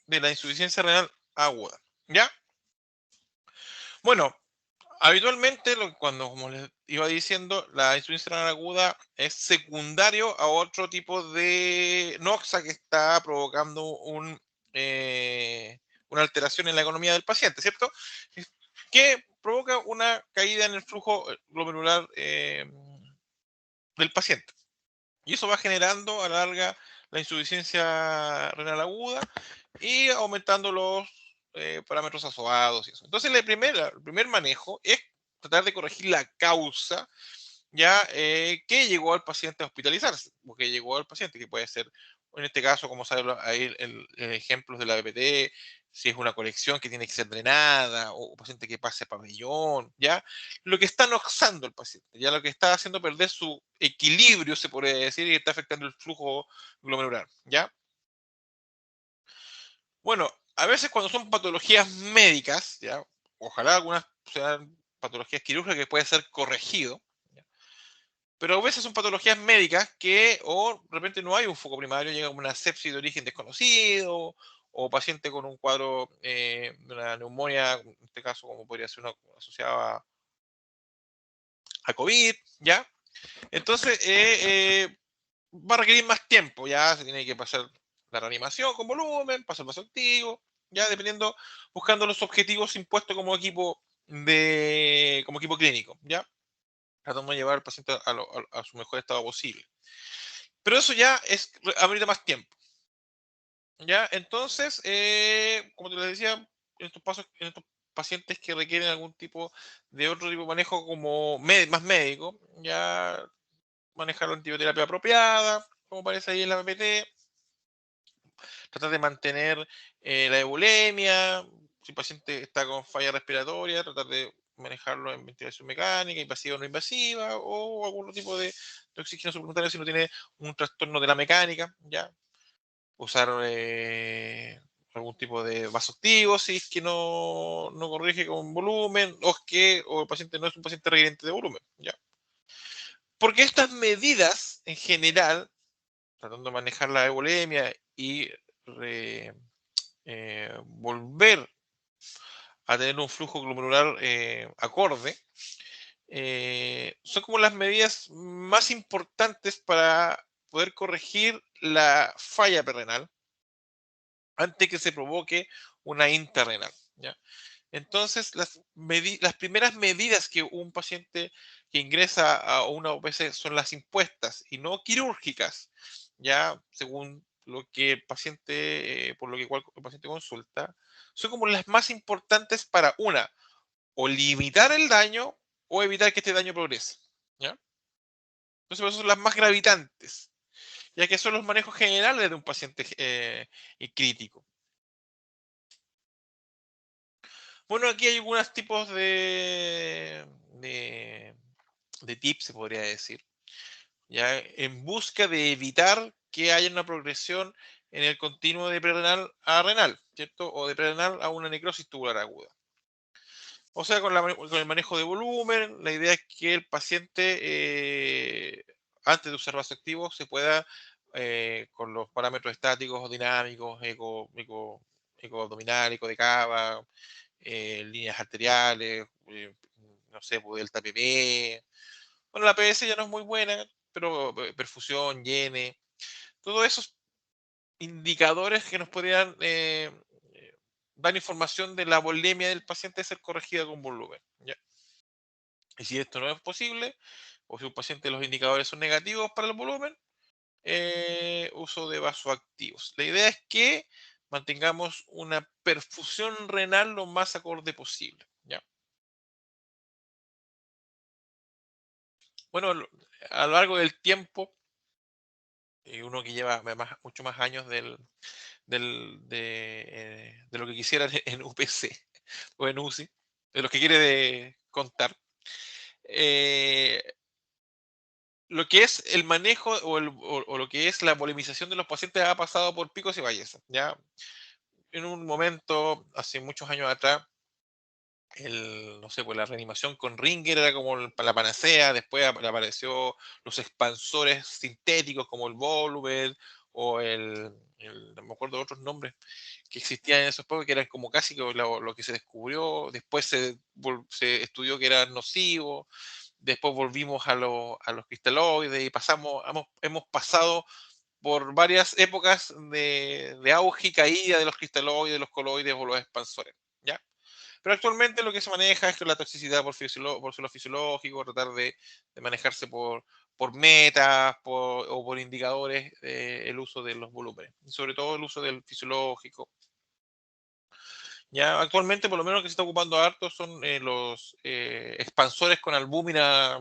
de la insuficiencia renal aguda, ¿ya? Bueno, habitualmente, cuando, como les iba diciendo, la insuficiencia renal aguda es secundario a otro tipo de noxa que está provocando una alteración en la economía del paciente, ¿cierto? Que provoca una caída en el flujo glomerular del paciente. Y eso va generando a la larga la insuficiencia renal aguda y aumentando los parámetros asociados y eso. Entonces, el primer manejo es tratar de corregir la causa ya que llegó al paciente a hospitalizarse, o que llegó al paciente, que puede ser, en este caso, como saben ahí el ejemplos de la BPT, si es una colección que tiene que ser drenada, o paciente que pase a pabellón, ya, lo que está noxando el paciente, ya lo que está haciendo perder su equilibrio, se podría decir, y está afectando el flujo glomerular, ya. Bueno, a veces cuando son patologías médicas, ya, ojalá algunas sean patologías quirúrgicas que puede ser corregido, pero a veces son patologías médicas que, o de repente no hay un foco primario, llega una sepsis de origen desconocido, o paciente con un cuadro de una neumonía, en este caso como podría ser una asociada a COVID, ¿ya? Entonces, va a requerir más tiempo, ya se tiene que pasar la reanimación con volumen, pasar el vaso activo, ya dependiendo, buscando los objetivos impuestos como equipo clínico, ¿ya? Tratando de llevar al paciente a su mejor estado posible. Pero eso ya es amerita más tiempo. ¿Ya? Entonces, como te lo decía, en estos pacientes que requieren algún tipo de otro tipo de manejo como más médico, ya manejar la antibioterapia apropiada, como aparece ahí en la PPT, tratar de mantener la eubulemia, si el paciente está con falla respiratoria, tratar de manejarlo en ventilación mecánica, invasiva o no invasiva, o algún tipo de oxígeno suplementario si no tiene un trastorno de la mecánica, ¿ya? Usar algún tipo de vasoactivo si es que no corrige con volumen o el paciente no es un paciente requeriente de volumen, ¿ya? Porque estas medidas en general, tratando de manejar la eubulemia y volver a tener un flujo glomerular acorde, son como las medidas más importantes para poder corregir la falla perrenal antes que se provoque una interrenal, ¿ya? Entonces, las primeras medidas que un paciente que ingresa a una OPC son las impuestas y no quirúrgicas, ya según lo que el paciente, por lo que el paciente consulta, son como las más importantes para o limitar el daño o evitar que este daño progrese, ¿ya? Entonces, por eso son las más gravitantes, ya que son los manejos generales de un paciente crítico. Bueno, aquí hay algunos tipos de tips, se podría decir, ya en busca de evitar que haya una progresión en el continuo de prerenal a renal, ¿cierto? O de prerenal a una necrosis tubular aguda. O sea, con el manejo de volumen, la idea es que el paciente, antes de usar vasoactivos, se pueda, con los parámetros estáticos o dinámicos, eco abdominal, eco de cava, líneas arteriales, no sé, pues, delta PP. Bueno, la PS ya no es muy buena, pero perfusión, llene, todos esos indicadores que nos podrían dar información de la volemia del paciente ser corregida con volumen, ¿ya? Y si esto no es posible, o si un paciente los indicadores son negativos para el volumen, uso de vasoactivos. La idea es que mantengamos una perfusión renal lo más acorde posible, ¿ya? Bueno, a lo largo del tiempo, uno que lleva mucho más años de lo que quisiera en UPC o en UCI, de lo que quiere contar, eh, lo que es el manejo o lo que es la volemización de los pacientes ha pasado por picos y valles. ¿Ya? En un momento, hace muchos años atrás, no sé, pues la reanimación con Ringer era como la panacea, después apareció los expansores sintéticos como el Volver o no me acuerdo de otros nombres que existían en esos pueblos, que eran como casi que lo que se descubrió, después se estudió que era nocivo, después volvimos a los cristaloides y hemos pasado por varias épocas de auge y caída de los cristaloides, los coloides o los expansores, ¿ya? Pero actualmente lo que se maneja es que la toxicidad por suelo fisiológico, tratar de manejarse por metas o por indicadores, el uso de los volúmenes, y sobre todo el uso del fisiológico. Ya actualmente, por lo menos, lo que se está ocupando harto son los expansores con albúmina,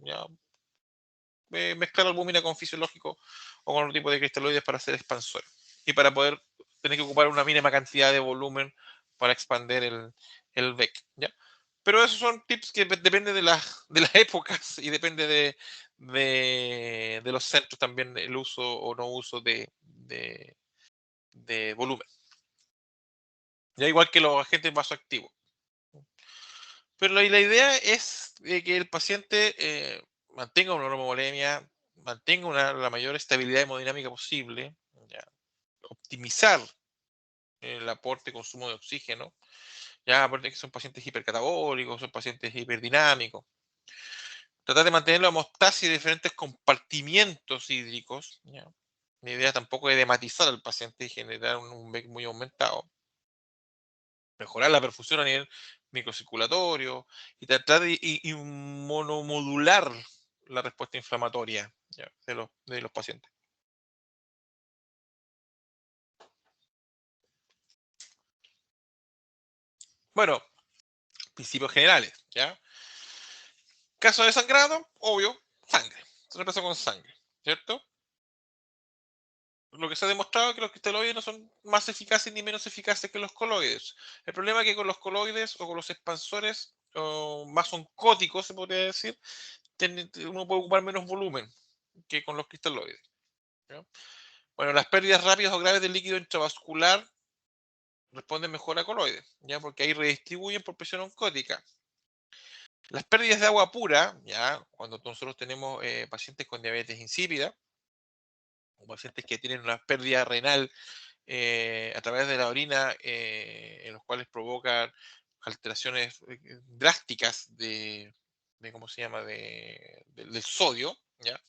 ya mezclar albúmina con fisiológico o con otro tipo de cristaloides para hacer expansores y para poder tener que ocupar una mínima cantidad de volumen para expander el VEC, ¿ya? Pero esos son tips que depende de las épocas y depende de los centros también, el uso o no uso de volumen. Ya igual que los agentes vasoactivos. Pero la idea es que el paciente mantenga una normovolemia, mantenga la mayor estabilidad hemodinámica posible, ¿ya? Optimizar el aporte y consumo de oxígeno, ya aparte que son pacientes hipercatabólicos, son pacientes hiperdinámicos. Tratar de mantener la homeostasis de diferentes compartimientos hídricos, ¿ya? La idea tampoco es dematizar al paciente y generar un VEC muy aumentado. Mejorar la perfusión a nivel microcirculatorio y tratar y monomodular la respuesta inflamatoria, ¿ya? De los pacientes. Bueno, principios generales, ¿ya? Caso de sangrado, obvio, sangre. Se reemplaza con sangre, ¿cierto? Lo que se ha demostrado es que los cristaloides no son más eficaces ni menos eficaces que los coloides. El problema es que con los coloides o con los expansores más oncóticos, se podría decir, uno puede ocupar menos volumen que con los cristaloides, ¿ya? Bueno, las pérdidas rápidas o graves del líquido intravascular responden mejor a coloides, ¿ya? Porque ahí redistribuyen por presión oncótica. Las pérdidas de agua pura, ya, cuando nosotros tenemos pacientes con diabetes insípida, o pacientes que tienen una pérdida renal a través de la orina, en los cuales provocan alteraciones drásticas ¿cómo se llama?, del sodio, ¿ya?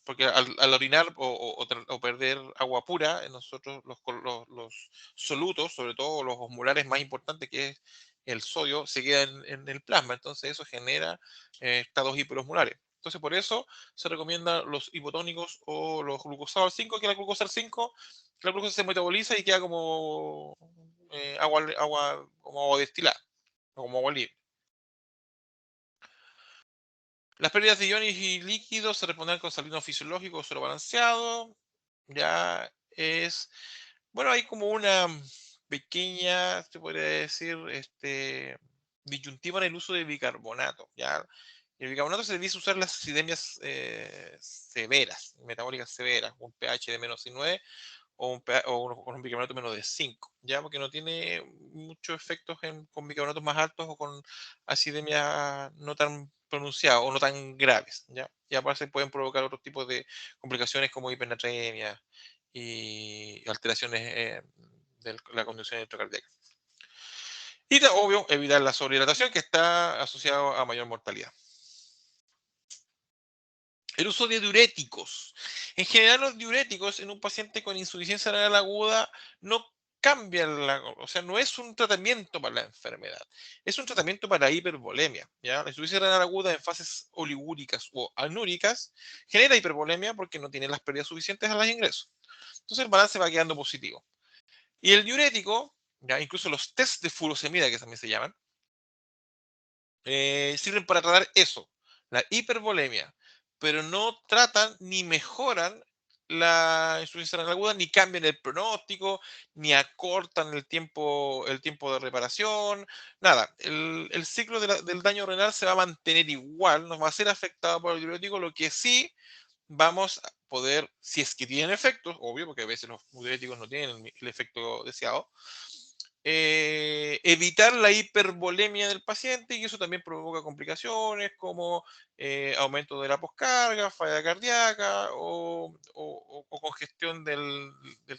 Porque al orinar o perder agua pura, nosotros los solutos, sobre todo los osmolares más importantes, que es el sodio, se quedan en el plasma. Entonces eso genera estados hiperosmolares. Entonces por eso se recomienda los hipotónicos o los glucosados 5, que la glucosa se metaboliza y queda como como agua destilada, o como agua libre. Las pérdidas de iones y líquidos se responden con salino fisiológico o suero balanceado. Ya es, bueno, hay como una pequeña, se podría decir, disyuntiva en el uso de bicarbonato. Ya el bicarbonato se debe usar las acidemias severas, metabólicas severas, un pH de -9 o un bicarbonato -5, ya porque no tiene muchos efectos con bicarbonatos más altos o con acidemia no tan pronunciadas o no tan graves, ya. Y aparte pueden provocar otros tipos de complicaciones como hipernatremia y alteraciones de la condición electrocardíaca. Y obvio, evitar la sobrehidratación, que está asociado a mayor mortalidad. El uso de diuréticos. En general, los diuréticos en un paciente con insuficiencia renal aguda no cambian o sea, no es un tratamiento para la enfermedad, es un tratamiento para la hipervolemia, ¿ya? La insuficiencia renal aguda en fases oligúricas o anúricas genera hipervolemia porque no tiene las pérdidas suficientes a los ingresos. Entonces el balance va quedando positivo. Y el diurético, ya incluso los test de furosemida, que también se llaman, sirven para tratar eso, la hipervolemia, pero no tratan ni mejoran la insuficiencia renal aguda, ni cambian el pronóstico, ni acortan el tiempo de reparación, nada. El ciclo del daño renal se va a mantener igual, no va a ser afectado por el diurético, lo que sí vamos a poder, si es que tienen efectos, obvio, porque a veces los diuréticos no tienen el efecto deseado, evitar la hipervolemia del paciente, y eso también provoca complicaciones como aumento de la poscarga, falla cardíaca o congestión del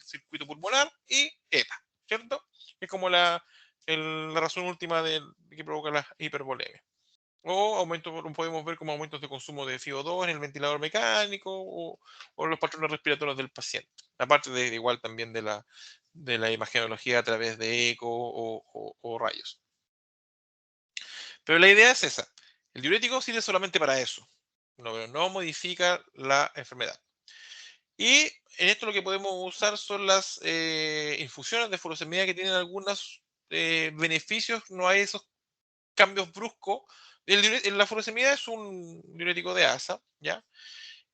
circuito pulmonar y EPA, ¿cierto? Es como la razón última que provoca la hipervolemia. O aumento, podemos ver como aumentos de consumo de FiO2 en el ventilador mecánico o los patrones respiratorios del paciente. Aparte de igual también de la imagenología a través de eco o rayos. Pero la idea es esa. El diurético sirve solamente para eso. No modifica la enfermedad. Y en esto lo que podemos usar son las infusiones de furosemida que tienen algunos beneficios. No hay esos cambios bruscos. La furosemida es un diurético de asa, ¿ya?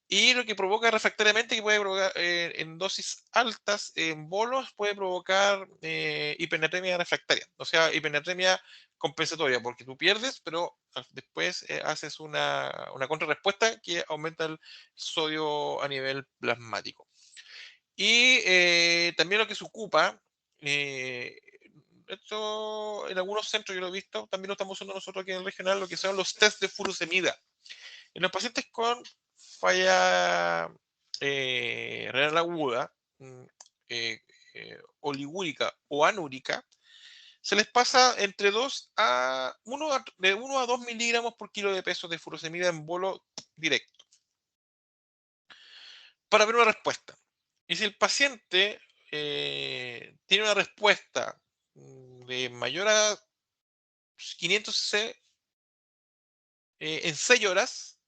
Y lo que provoca refractariamente, que puede provocar en dosis altas, en bolos, puede provocar hipernatremia refractaria, o sea, hipernatremia compensatoria, porque tú pierdes, pero después haces una contrarrespuesta que aumenta el sodio a nivel plasmático. Y también lo que se ocupa, eh, esto en algunos centros yo lo he visto, también lo estamos usando nosotros aquí en el regional, lo que son los test de furosemida. En los pacientes con falla renal aguda, eh, oligúrica o anúrica, se les pasa entre 1 a 2 miligramos por kilo de peso de furosemida en bolo directo para ver una respuesta. Y si el paciente tiene una respuesta de mayor a 500 cc en 6 horas,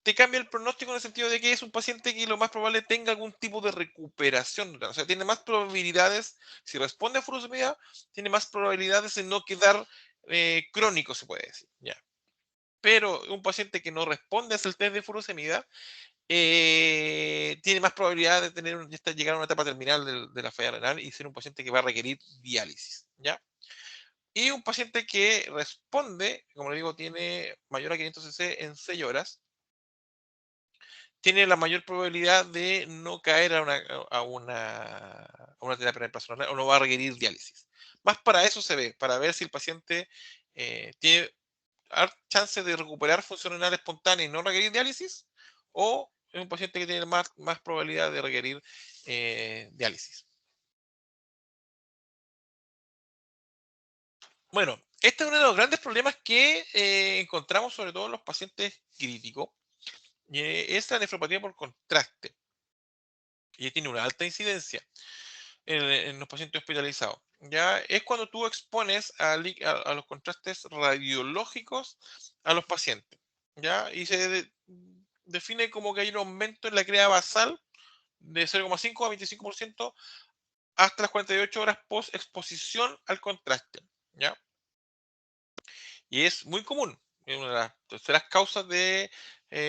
te cambia el pronóstico en el sentido de que es un paciente que lo más probable tenga algún tipo de recuperación. O sea, tiene más probabilidades, si responde a furosemida, tiene más probabilidades de no quedar crónico, se puede decir. ¿Ya? Pero un paciente que no responde a ese test de furosemida tiene más probabilidad de llegar a una etapa terminal de la falla renal y ser un paciente que va a requerir diálisis. ¿Ya? Y un paciente que responde, como le digo, tiene mayor a 500 cc en 6 horas, tiene la mayor probabilidad de no caer a una terapia personal o no va a requerir diálisis. Más para eso se ve, para ver si el paciente tiene chance de recuperar función renal espontánea y no requerir diálisis, o es un paciente que tiene más probabilidad de requerir diálisis. Bueno, este es uno de los grandes problemas que encontramos sobre todo en los pacientes críticos, es la nefropatía por contraste, y tiene una alta incidencia en los pacientes hospitalizados. Ya es cuando tú expones a los contrastes radiológicos a los pacientes. ¿Ya? Y se define como que hay un aumento en la crea basal de 0,5 a 25% hasta las 48 horas post exposición al contraste. ¿Ya? Y es muy común, es una de las terceras causas de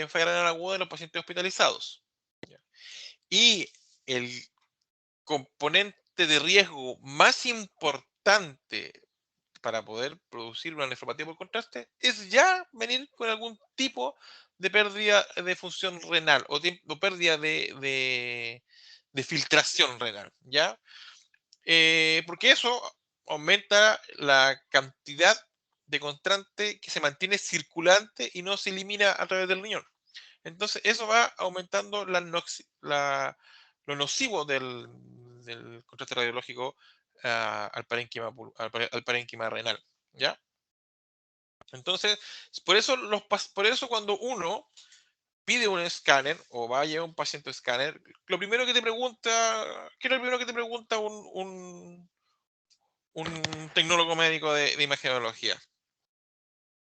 falla renal aguda en los pacientes hospitalizados. ¿Ya? Y el componente de riesgo más importante para poder producir una nefropatía por contraste es ya venir con algún tipo de pérdida de función renal o pérdida de filtración renal, ¿ya? Porque eso aumenta la cantidad de contraste que se mantiene circulante y no se elimina a través del riñón. Entonces, eso va aumentando lo nocivo del contraste radiológico al parénquima renal. ¿Ya? Entonces, por eso cuando uno pide un escáner o vaya a un paciente escáner, lo primero que te pregunta, ¿qué es lo primero que te pregunta un tecnólogo médico de imagenología?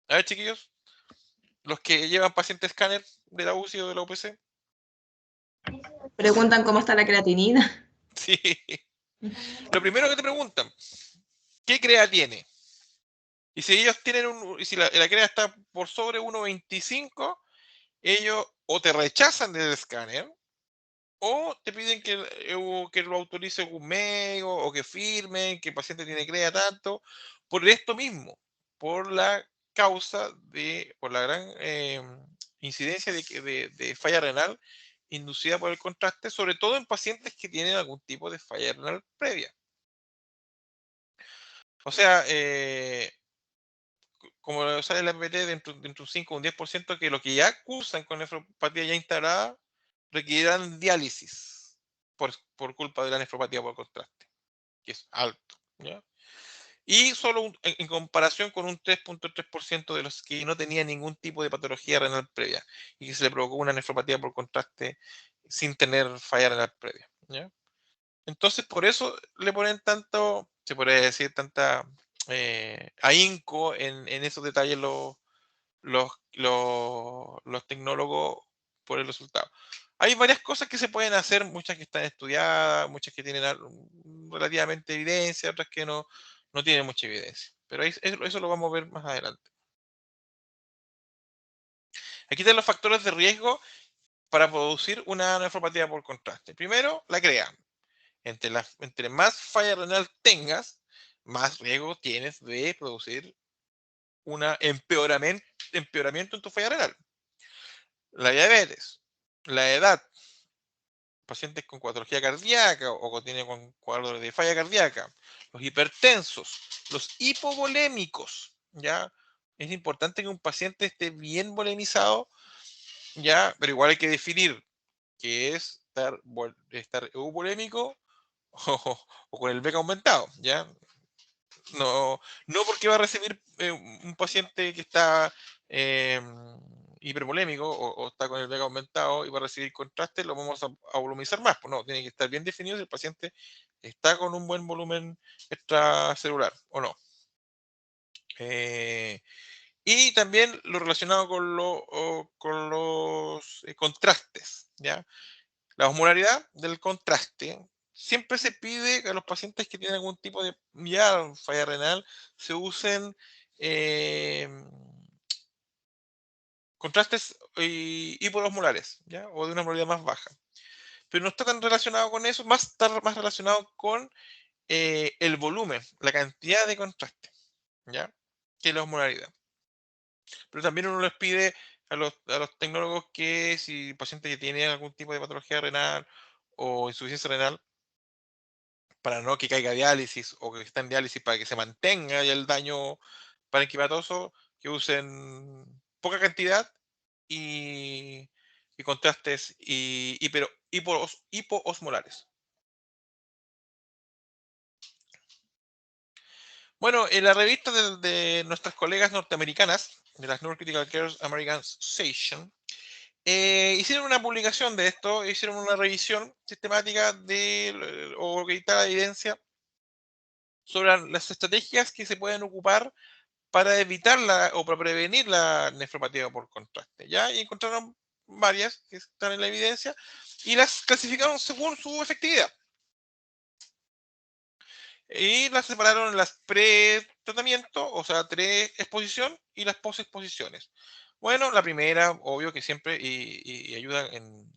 A ver, chiquillos, los que llevan paciente escáner de la UCI o de la UPC. Preguntan cómo está la creatinina. Sí. Lo primero que te preguntan, ¿qué CREA tiene? Y si ellos tienen y si la CREA está por sobre 1,25, ellos o te rechazan del escáner o te piden que lo autorice un médico o que firmen que el paciente tiene CREA tanto, por esto mismo, por la por la gran incidencia de falla renal inducida por el contraste, sobre todo en pacientes que tienen algún tipo de falla renal previa. O sea, como sale la PPT, dentro de un 5 o un 10% que lo que ya cursan con nefropatía ya instalada requerirán diálisis por culpa de la nefropatía por contraste, que es alto, ¿ya? Y solo en comparación con un 3.3% de los que no tenían ningún tipo de patología renal previa y que se le provocó una nefropatía por contraste sin tener falla renal previa, ¿ya? Entonces, por eso le ponen tanto, se podría decir, tanta ahínco en esos detalles los tecnólogos por el resultado. Hay varias cosas que se pueden hacer, muchas que están estudiadas, muchas que tienen relativamente evidencia, otras que no tienen mucha evidencia. Pero eso lo vamos a ver más adelante. Aquí están los factores de riesgo para producir una nefropatía por contraste. Primero, la CREA. Entre más falla renal tengas, más riesgo tienes de producir un empeoramiento en tu falla renal. La diabetes, la edad, pacientes con patología cardíaca o que tienen con cuadros de falla cardíaca, los hipertensos, los hipovolémicos, ¿ya? Es importante que un paciente esté bien volemizado, ¿ya? Pero igual hay que definir qué es estar euvolémico o con el beca aumentado, ¿ya? No porque va a recibir un paciente que está eh, hipervolémico o está con el VEGA aumentado y va a recibir contraste, lo vamos a volumizar más. Pues no, tiene que estar bien definido si el paciente está con un buen volumen extracelular o no. Eh, y también lo relacionado con los contrastes, ¿ya? La osmolaridad del contraste siempre se pide que a los pacientes que tienen algún tipo de ya falla renal se usen eh, contrastes hiperosmolares, ¿ya? O de una osmolaridad más baja. Pero no está tan relacionado con eso, está más relacionado con el volumen, la cantidad de contraste, ¿ya? Que la osmolaridad. Pero también uno les pide a los tecnólogos que si el paciente que tiene algún tipo de patología renal o insuficiencia renal, para no que caiga diálisis o que está en diálisis para que se mantenga ya el daño parenquimatoso, que usen poca cantidad y, y contrastes hipoosmolares. Bueno, en la revista de nuestras colegas norteamericanas, de las Neurocritical Care American Association, hicieron una publicación de esto, hicieron una revisión sistemática o la evidencia sobre las estrategias que se pueden ocupar para evitarla o para prevenir la nefropatía por contraste, ¿ya? Y encontraron varias que están en la evidencia y las clasificaron según su efectividad. Y las separaron en las pre-tratamiento, o sea, pre-exposición y las post-exposiciones. Bueno, la primera, obvio que siempre y ayuda en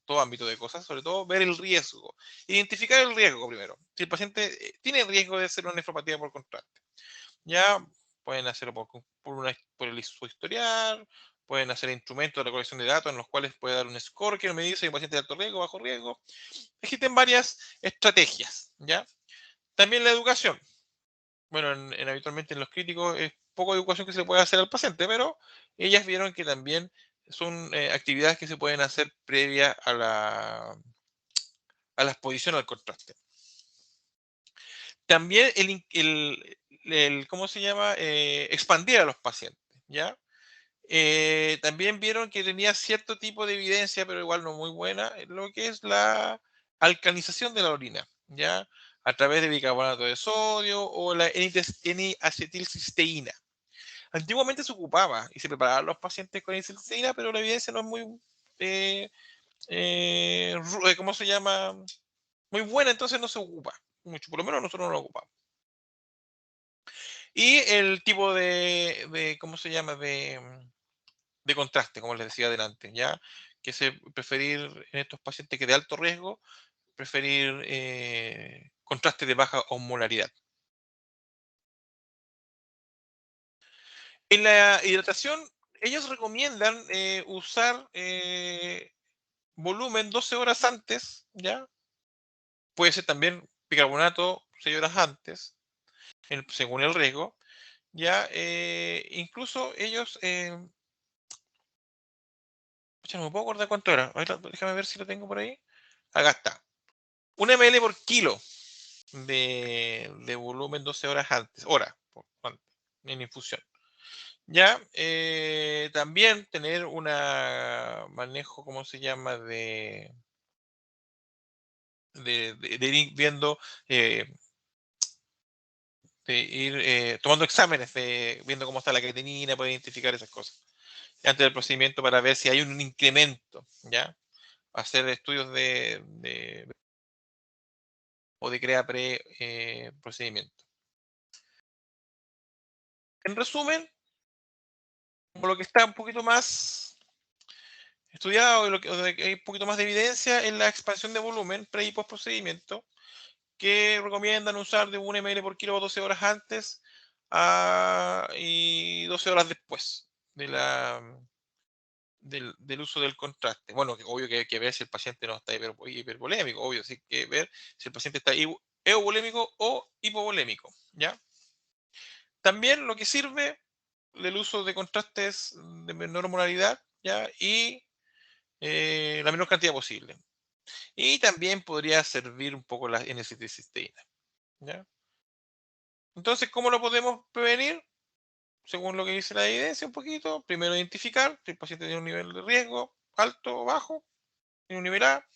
todo ámbito de cosas, sobre todo ver el riesgo. Identificar el riesgo primero. Si el paciente tiene riesgo de hacer una nefropatía por contraste. Ya pueden hacerlo por su historial, pueden hacer instrumentos de recolección de datos en los cuales puede dar un score que me dice si un paciente de alto riesgo, bajo riesgo. Existen varias estrategias, ¿ya? También la educación. Bueno, habitualmente en los críticos es poco educación que se le puede hacer al paciente, pero ellas vieron que también son actividades que se pueden hacer previa a la exposición al contraste. También ¿cómo se llama? Expandir a los pacientes, ¿ya? También vieron que tenía cierto tipo de evidencia, pero igual no muy buena, lo que es la alcalinización de la orina, ¿ya? A través de bicarbonato de sodio o la N-acetilcisteína. Antiguamente se ocupaba y se preparaban los pacientes con N-acetilcisteína, pero la evidencia no es muy, eh, ¿cómo se llama? Muy buena, entonces no se ocupa mucho, por lo menos nosotros no lo ocupamos. Y el tipo ¿cómo se llama? De contraste, como les decía adelante, ¿ya? Que se preferir en estos pacientes que de alto riesgo, preferir contraste de baja osmolaridad. En la hidratación, ellos recomiendan usar volumen 12 horas antes, ¿ya? Puede ser también bicarbonato 6 horas antes. según el riesgo. Ya, incluso ellos, pucha, no me puedo acordar cuánto era. Ahorita, déjame ver si lo tengo por ahí. Acá está. 1 ml por kilo de volumen 12 horas antes, en infusión. Ya, también tener un manejo, ¿cómo se llama? De ir viendo, de ir tomando exámenes, viendo cómo está la creatinina, poder identificar esas cosas. Antes del procedimiento para ver si hay un incremento, ¿ya? Hacer estudios o de CREA procedimiento. En resumen, como lo que está un poquito más estudiado y o que hay un poquito más de evidencia en la expansión de volumen pre y post procedimiento, que recomiendan usar de 1 ml por kilo 12 horas antes y 12 horas después del uso del contraste. Bueno, obvio que hay que ver si el paciente no está hipervolémico, obvio, sí que ver si el paciente está euvolémico o hipovolémico, ¿ya? También lo que sirve del uso de contrastes de menor moralidad, ¿ya? Y la menor cantidad posible. Y también podría servir un poco la N-acetilcisteína, ¿ya? Entonces, ¿cómo lo podemos prevenir? Según lo que dice la evidencia un poquito, primero identificar si el paciente tiene un nivel de riesgo alto o bajo, tiene un nivel A.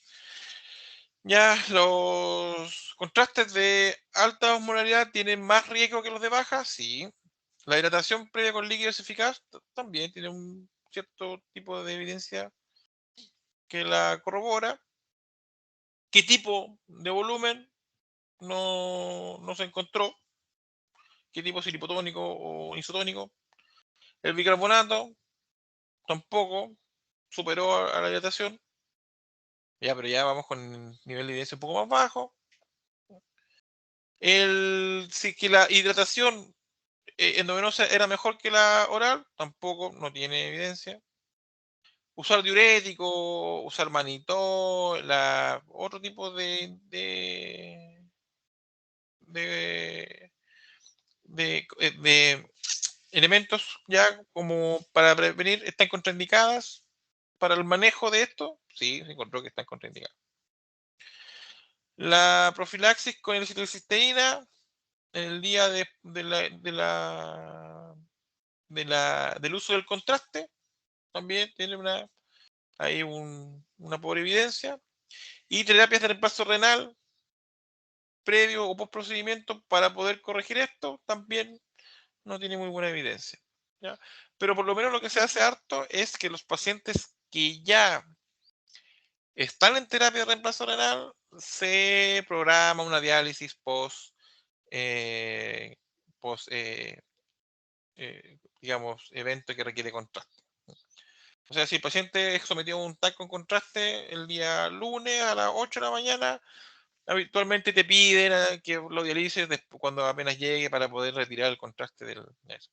Ya los contrastes de alta osmolaridad tienen más riesgo que los de baja, sí. La hidratación previa con líquidos eficaz también tiene un cierto tipo de evidencia que la corrobora. ¿Qué tipo de volumen? No se encontró. ¿Qué tipo es hipotónico o isotónico? El bicarbonato tampoco superó a la hidratación. Ya, pero ya vamos con nivel de evidencia un poco más bajo. Si que la hidratación endovenosa era mejor que la oral, tampoco, no tiene evidencia. Usar diurético, usar manitol, otro tipo de, de elementos ya como para prevenir están contraindicadas. Para el manejo de esto, sí, se encontró que están contraindicadas. La profilaxis con el citrocisteína en el día del uso del contraste también tiene una pobre evidencia. Y terapias de reemplazo renal previo o post procedimiento para poder corregir esto también no tiene muy buena evidencia, ¿ya? Pero por lo menos lo que se hace harto es que los pacientes que ya están en terapia de reemplazo renal se programa una diálisis eh, post digamos, evento que requiere contraste. O sea, si el paciente es sometido a un TAC con contraste el día lunes a las 8 de la mañana, habitualmente te piden que lo dialices cuando apenas llegue para poder retirar el contraste del eso.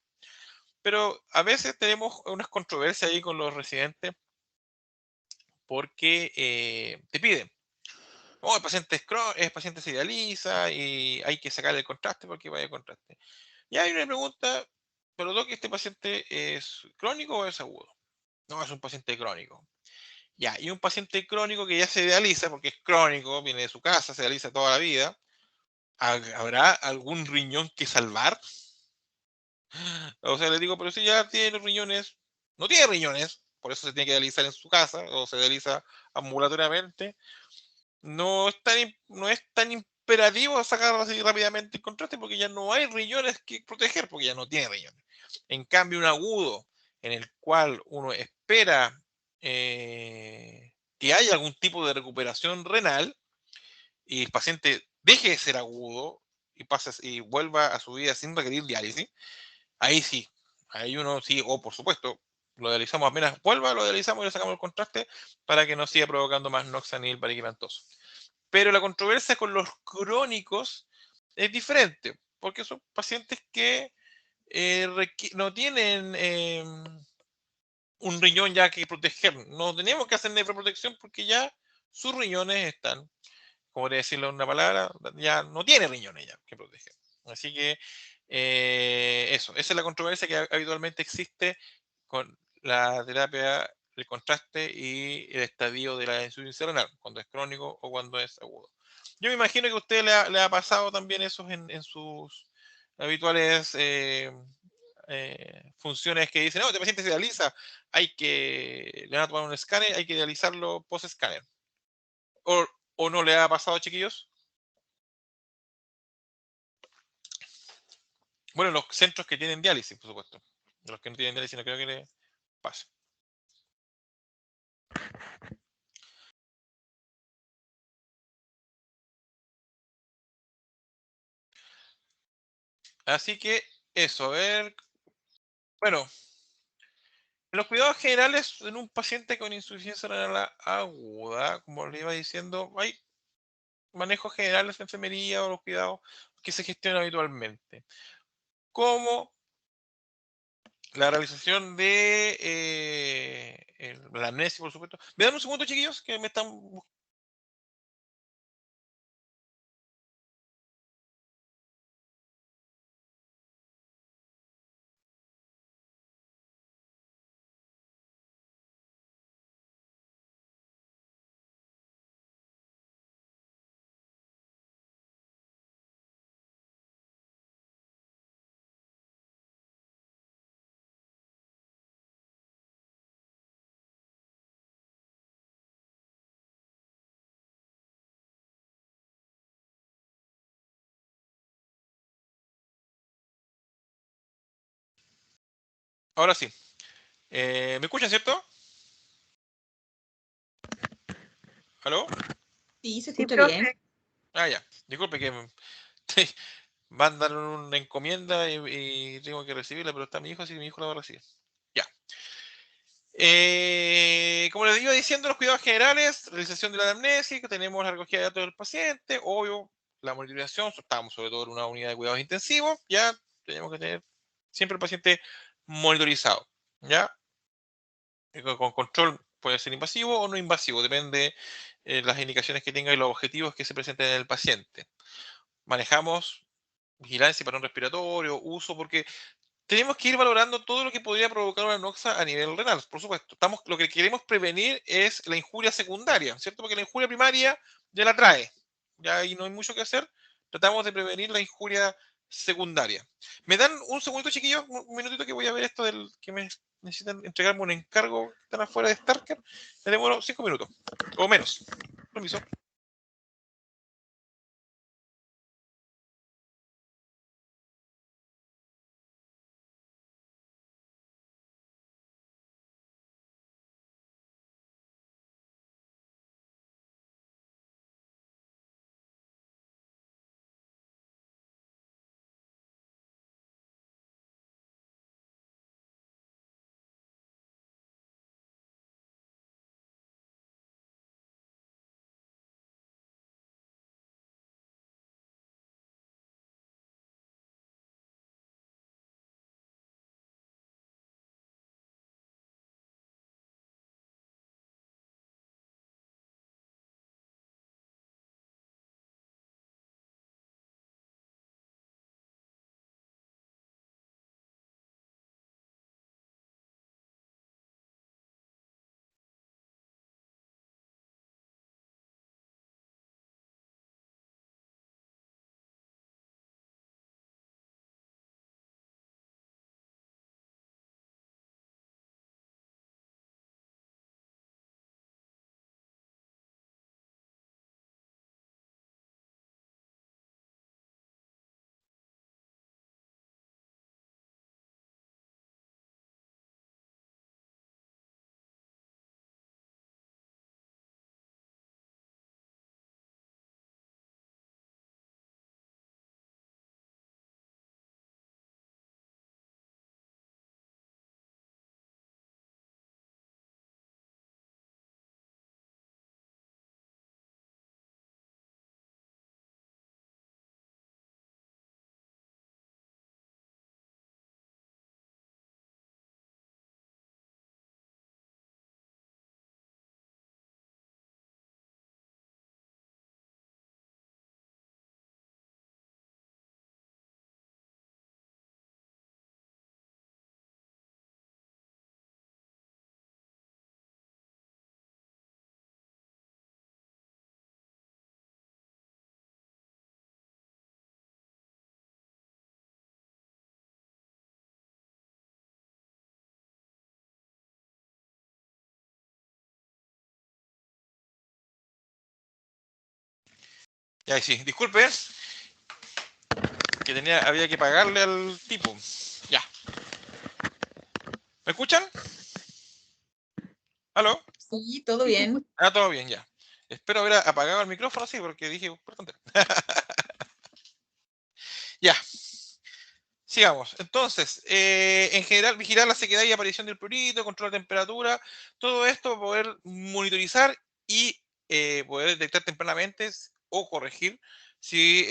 Pero a veces tenemos unas controversias ahí con los residentes porque te piden, oh, el paciente se dializa y hay que sacar el contraste porque vaya el contraste. Y hay una pregunta, pero Doc, ¿este paciente es crónico o es agudo? No, es un paciente crónico. Ya, y un paciente crónico que ya se dializa, porque es crónico, viene de su casa, se dializa toda la vida, ¿habrá algún riñón que salvar? O sea, le digo, pero si ya tiene riñones, no tiene riñones, por eso se tiene que dializar en su casa o se dializa ambulatoriamente. No es tan imperativo sacarlo así rápidamente en contraste porque ya no hay riñones que proteger, porque ya no tiene riñones. En cambio, un agudo en el cual uno espera que haya algún tipo de recuperación renal y el paciente deje de ser agudo y vuelva a su vida sin requerir diálisis, ahí sí, ahí uno sí, o por supuesto, lo dializamos apenas vuelva, lo dializamos y le sacamos el contraste para que no siga provocando más noxanil paraquimatoso. Pero la controversia con los crónicos es diferente, porque son pacientes que no tienen un riñón ya que proteger. No tenemos que hacer nefroprotección porque ya sus riñones están, como decirlo en una palabra, ya no tiene riñones ya que proteger. Así que eso, esa es la controversia que habitualmente existe con la terapia, el contraste y el estadio de la insuficiencia renal, cuando es crónico o cuando es agudo. Yo me imagino que a usted le ha pasado también eso en sus habituales funciones que dicen, no, este paciente se dializa, le van a tomar un escáner, hay que dializarlo post-escáner. O, ¿O no le ha pasado, chiquillos? Bueno, los centros que tienen diálisis, por supuesto. De los que no tienen diálisis no creo que le pase. Así que eso, a ver. Bueno, en los cuidados generales en un paciente con insuficiencia renal aguda, como le iba diciendo, hay manejos generales de enfermería o los cuidados que se gestionan habitualmente. Como la realización de la amnesia, por supuesto. ¿Me dan un segundo, chiquillos? Que me están. Ahora sí. ¿Me escuchan, cierto? ¿Aló? Sí, se Sí, escucha bien. profe. Ah, ya. Disculpe que mandan una encomienda y tengo que recibirla, pero está mi hijo, así que mi hijo la va a recibir. Ya. Como les iba diciendo, los cuidados generales, realización de la anamnesis, que tenemos la recogida de datos del paciente, obvio, la monitorización, estamos sobre todo en una unidad de cuidados intensivos, ya tenemos que tener siempre el paciente monitorizado, ¿ya? Con control puede ser invasivo o no invasivo, depende de las indicaciones que tenga y los objetivos que se presenten en el paciente. Manejamos vigilancia para un respiratorio, uso, porque tenemos que ir valorando todo lo que podría provocar una noxa a nivel renal, por supuesto. Lo que queremos prevenir es la injuria secundaria, ¿cierto? Porque la injuria primaria ya la trae, ya ahí no hay mucho que hacer. Tratamos de prevenir la injuria secundaria. ¿Me dan un segundito, chiquillos? Un minutito que voy a ver esto del que me necesitan entregarme un encargo que están afuera de Starker. Me demoro 5 minutos o menos. Permiso. Ya, sí, disculpe, que había que pagarle al tipo. Ya. ¿Me escuchan? ¿Aló? Sí, todo bien. Ah, todo bien, ya. Espero haber apagado el micrófono, sí, porque dije, por tontería. Ya, sigamos. Entonces, en general, vigilar la sequedad y aparición del prurito, controlar la temperatura, todo esto para poder monitorizar y poder detectar tempranamente o corregir si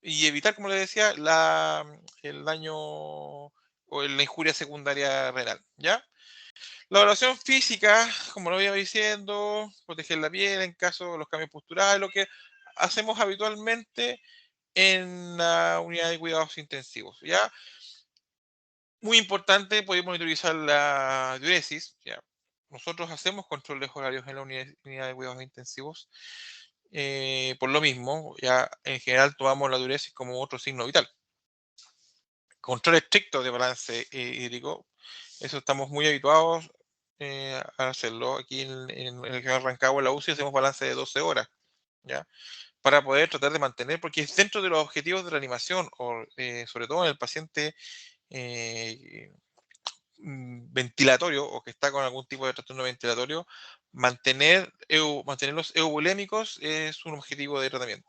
y evitar, como les decía, el daño o la injuria secundaria renal, ¿ya? La evaluación física, como lo iba diciendo, proteger la piel en caso de los cambios posturales, lo que hacemos habitualmente en la unidad de cuidados intensivos, ¿ya? Muy importante, poder monitorizar la diuresis, ¿ya? Nosotros hacemos controles horarios en la unidad de cuidados intensivos. Por lo mismo, ya en general tomamos la diuresis como otro signo vital. Control estricto de balance hídrico, eso estamos muy habituados a hacerlo. Aquí en el General Rancagua, en la UCI, hacemos balance de 12 horas, ¿ya? Para poder tratar de mantener, porque es dentro de los objetivos de reanimación, o sobre todo en el paciente eh, ventilatorio o que está con algún tipo de trastorno ventilatorio, mantener los eubulémicos es un objetivo de tratamiento.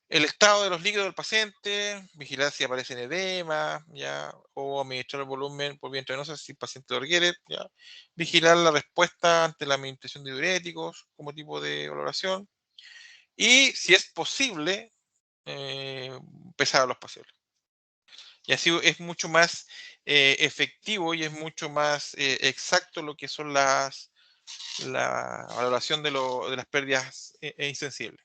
El estado de los líquidos del paciente, vigilar si aparece en edema, ¿ya? O administrar el volumen por vía intravenosa si el paciente lo requiere, ¿ya? Vigilar la respuesta ante la administración de diuréticos como tipo de valoración. Y si es posible, pesar a los pacientes. Y así es mucho más efectivo y es mucho más exacto lo que son la valoración de las pérdidas insensibles.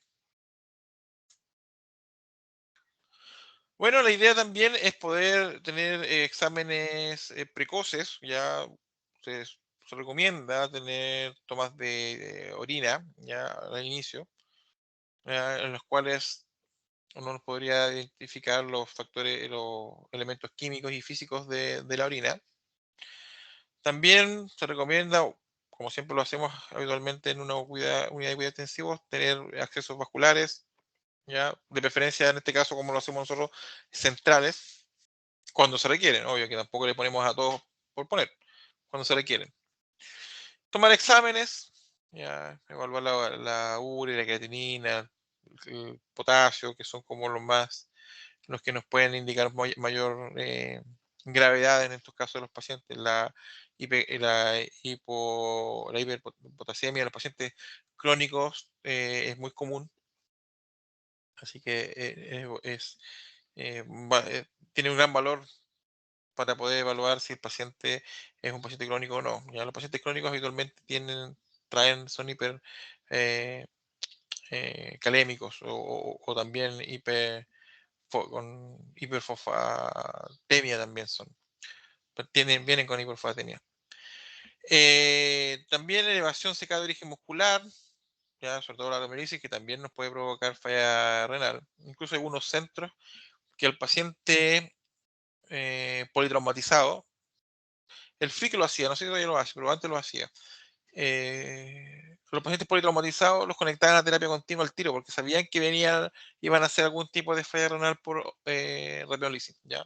Bueno, la idea también es poder tener exámenes precoces. Ya se recomienda tener tomas de orina ya al inicio, ya, en los cuales uno podría identificar los factores, los elementos químicos y físicos de la orina. También se recomienda, como siempre lo hacemos habitualmente en una unidad de cuidados intensivos, tener accesos vasculares, ya de preferencia en este caso, como lo hacemos nosotros, centrales, cuando se requieren. Obvio que tampoco le ponemos a todos por poner, cuando se requieren. Tomar exámenes, ya, evaluar la urea, la creatinina, el potasio, que son como los que nos pueden indicar mayor gravedad en estos casos de los pacientes. La hiperpotasemia en los pacientes crónicos es muy común, así que tiene un gran valor para poder evaluar si el paciente es un paciente crónico o no. Ya los pacientes crónicos habitualmente son eh, calémicos o también con hiperfosfatemia también son. Vienen con hiperfosfatemia. También elevación secada de origen muscular, ya sobre todo la adenomyosis, que también nos puede provocar falla renal. Incluso hay algunos centros que el paciente politraumatizado, el FIC lo hacía, no sé si todavía lo hace, pero antes lo hacía. Los pacientes politraumatizados los conectaban a terapia continua al tiro porque sabían que iban a hacer algún tipo de falla renal por radiolisis, ¿ya?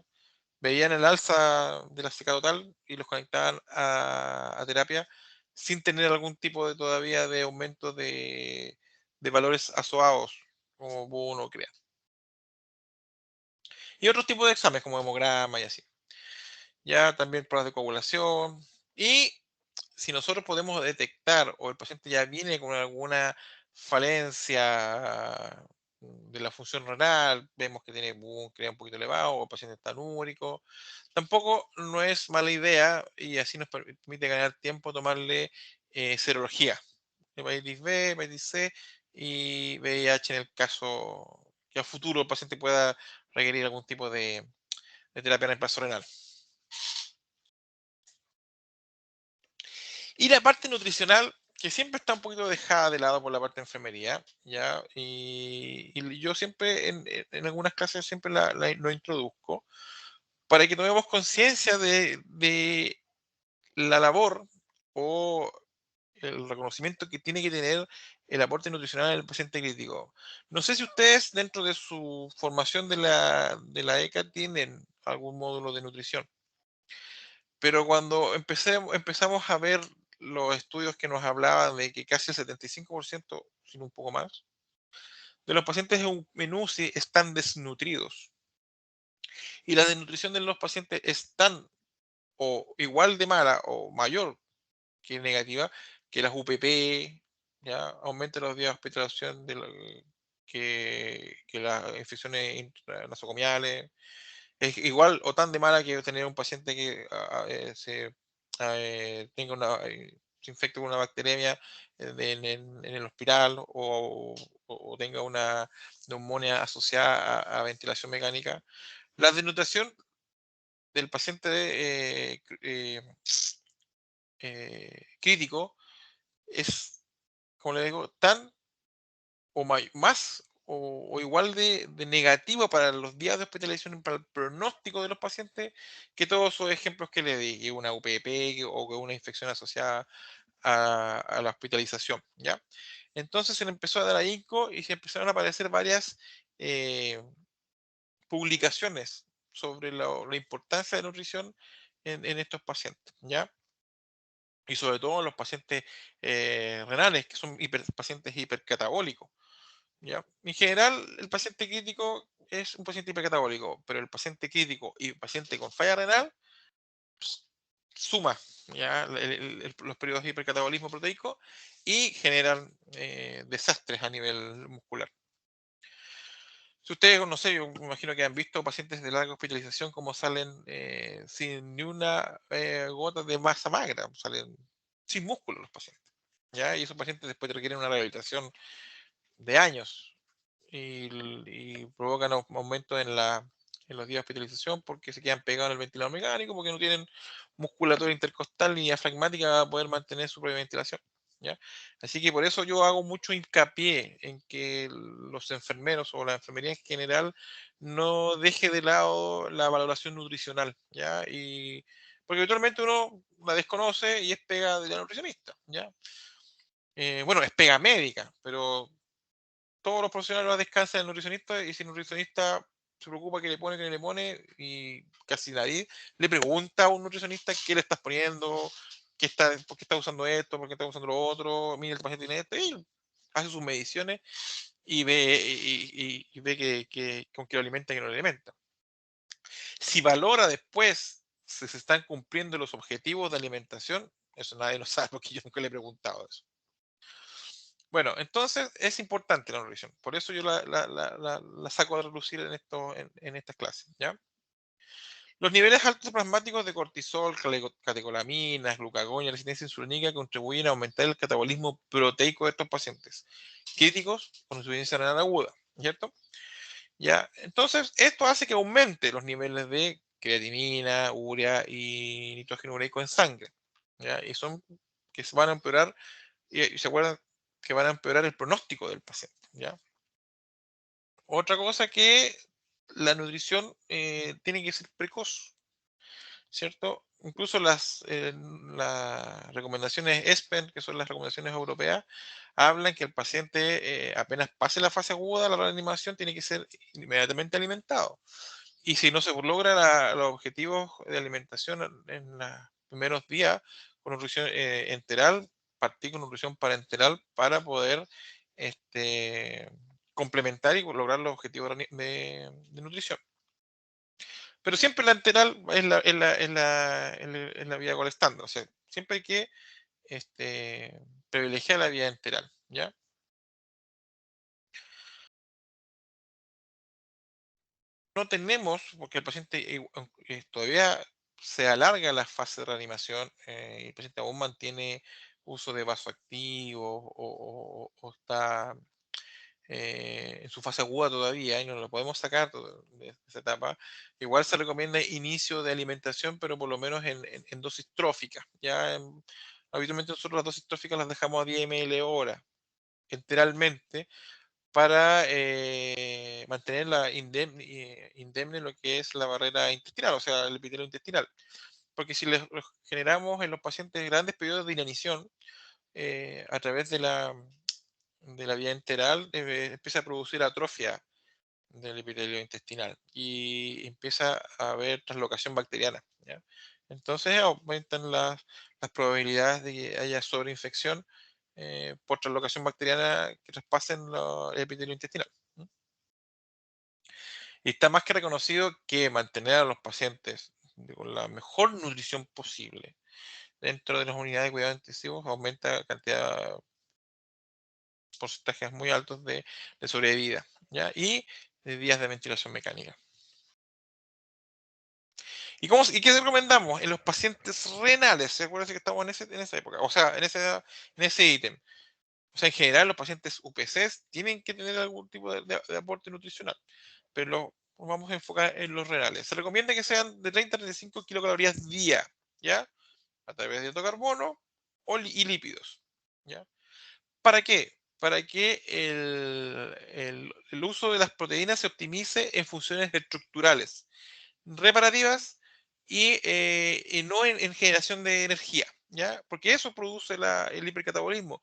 Veían el alza de la seca total y los conectaban a terapia sin tener algún tipo de todavía de aumento de valores asoados, como uno crea. Y otros tipos de exámenes como hemograma y así. Ya también pruebas de coagulación. Y si nosotros podemos detectar o el paciente ya viene con alguna falencia de la función renal, vemos que tiene un CREA un poquito elevado o el paciente está anúrico, tampoco no es mala idea y así nos permite ganar tiempo tomarle serología, hepatitis B, hepatitis C y VIH en el caso que a futuro el paciente pueda requerir algún tipo de terapia en reemplazo renal. Y la parte nutricional, que siempre está un poquito dejada de lado por la parte de enfermería, ¿ya? Y yo siempre, en algunas clases, siempre lo introduzco para que tomemos conciencia de la labor o el reconocimiento que tiene que tener el aporte nutricional del paciente crítico. No sé si ustedes dentro de su formación de la ECA tienen algún módulo de nutrición, pero cuando empezamos a ver los estudios que nos hablaban de que casi el 75%, sino un poco más, de los pacientes en UCI están desnutridos y la desnutrición de los pacientes es tan o igual de mala o mayor que negativa, que las UPP, ya aumenta los días de hospitalización que las infecciones nosocomiales. Es igual o tan de mala que tener un paciente que tenga se infecte con una bacteremia en el hospital o tenga una neumonía asociada a ventilación mecánica. La desnutrición del paciente crítico es, como le digo, tan o más o igual de negativo para los días de hospitalización, para el pronóstico de los pacientes, que todos esos ejemplos que le di, que una UPP o que una infección asociada a la hospitalización, ¿ya? Entonces se le empezó a dar ahínco y se empezaron a aparecer varias eh, publicaciones sobre la importancia de nutrición en estos pacientes, ¿ya? Y sobre todo en los pacientes renales, que son pacientes hipercatabólicos. ¿Ya? En general, el paciente crítico es un paciente hipercatabólico, pero el paciente crítico y paciente con falla renal suma, ¿ya? Los periodos de hipercatabolismo proteico y generan desastres a nivel muscular. Si ustedes, no sé, yo me imagino que han visto pacientes de larga hospitalización como salen sin ni una gota de masa magra, salen sin músculo los pacientes, ¿ya? Y esos pacientes después requieren una rehabilitación de años y provocan aumento en los días de hospitalización porque se quedan pegados en el ventilador mecánico, porque no tienen musculatura intercostal ni diafragmática para poder mantener su propia ventilación. ¿Ya? Así que por eso yo hago mucho hincapié en que los enfermeros o la enfermería en general no deje de lado la valoración nutricional, ¿ya? Y porque habitualmente uno la desconoce y es pega de la nutricionista, ¿ya? Bueno, es pega médica, pero todos los profesionales descansan en el nutricionista y si el nutricionista se preocupa que le pone y casi nadie le pregunta a un nutricionista qué le estás poniendo, por qué está usando esto, por qué está usando lo otro, mira el paciente tiene esto y hace sus mediciones y ve, y ve con qué lo alimenta y qué no lo alimenta. Si valora después si se están cumpliendo los objetivos de alimentación, eso nadie lo sabe porque yo nunca le he preguntado eso. Bueno, entonces es importante la nutrición. Por eso yo la saco a relucir en estas clases, ¿ya? Los niveles altos plasmáticos de cortisol, catecolaminas, glucagón y resistencia insulínica contribuyen a aumentar el catabolismo proteico de estos pacientes críticos con insuficiencia renal aguda, ¿cierto? ¿Ya? Entonces, esto hace que aumente los niveles de creatinina, urea y nitrógeno ureico en sangre, ¿ya? Y son que se van a empeorar y se acuerdan que van a empeorar el pronóstico del paciente, ¿ya? Otra cosa que la nutrición tiene que ser precoz, ¿cierto? Incluso las recomendaciones ESPEN, que son las recomendaciones europeas, hablan que el paciente apenas pase la fase aguda de la reanimación tiene que ser inmediatamente alimentado. Y si no se logra los objetivos de alimentación en los primeros días con nutrición enteral, partir con nutrición parenteral para poder este, complementar y lograr los objetivos de nutrición. Pero siempre la enteral es la vía gol estándar. O sea, siempre hay que privilegiar la vía enteral, ¿ya? No tenemos, porque el paciente todavía se alarga la fase de reanimación y el paciente aún mantiene uso de vasoactivos o está en su fase aguda todavía y no lo podemos sacar de esa etapa. Igual se recomienda inicio de alimentación, pero por lo menos en dosis tróficas. Habitualmente nosotros las dosis tróficas las dejamos a 10 ml hora enteralmente para mantener indemne lo que es la barrera intestinal, o sea, el epitelio intestinal. Porque si les generamos en los pacientes grandes periodos de inanición a través de la vía enteral empieza a producir atrofia del epitelio intestinal y empieza a haber translocación bacteriana, ¿ya? Entonces aumentan las probabilidades de que haya sobreinfección por translocación bacteriana que traspasen el epitelio intestinal. Y está más que reconocido que mantener a los pacientes con la mejor nutrición posible dentro de las unidades de cuidados intensivos aumenta cantidad, porcentajes muy altos de sobrevida, ¿ya? Y de días de ventilación mecánica. ¿Y qué recomendamos en los pacientes renales? ¿Se acuerdan que estamos en esa época? O sea, en ese ítem. O sea, en general, los pacientes UPCs tienen que tener algún tipo de aporte nutricional, pero nos vamos a enfocar en los renales. Se recomienda que sean de 30 a 35 kilocalorías día, ¿ya? A través de hidrato de carbono y lípidos, ¿ya? ¿Para qué? Para que el uso de las proteínas se optimice en funciones estructurales, reparativas y no en generación de energía, ¿ya? Porque eso produce el hipercatabolismo,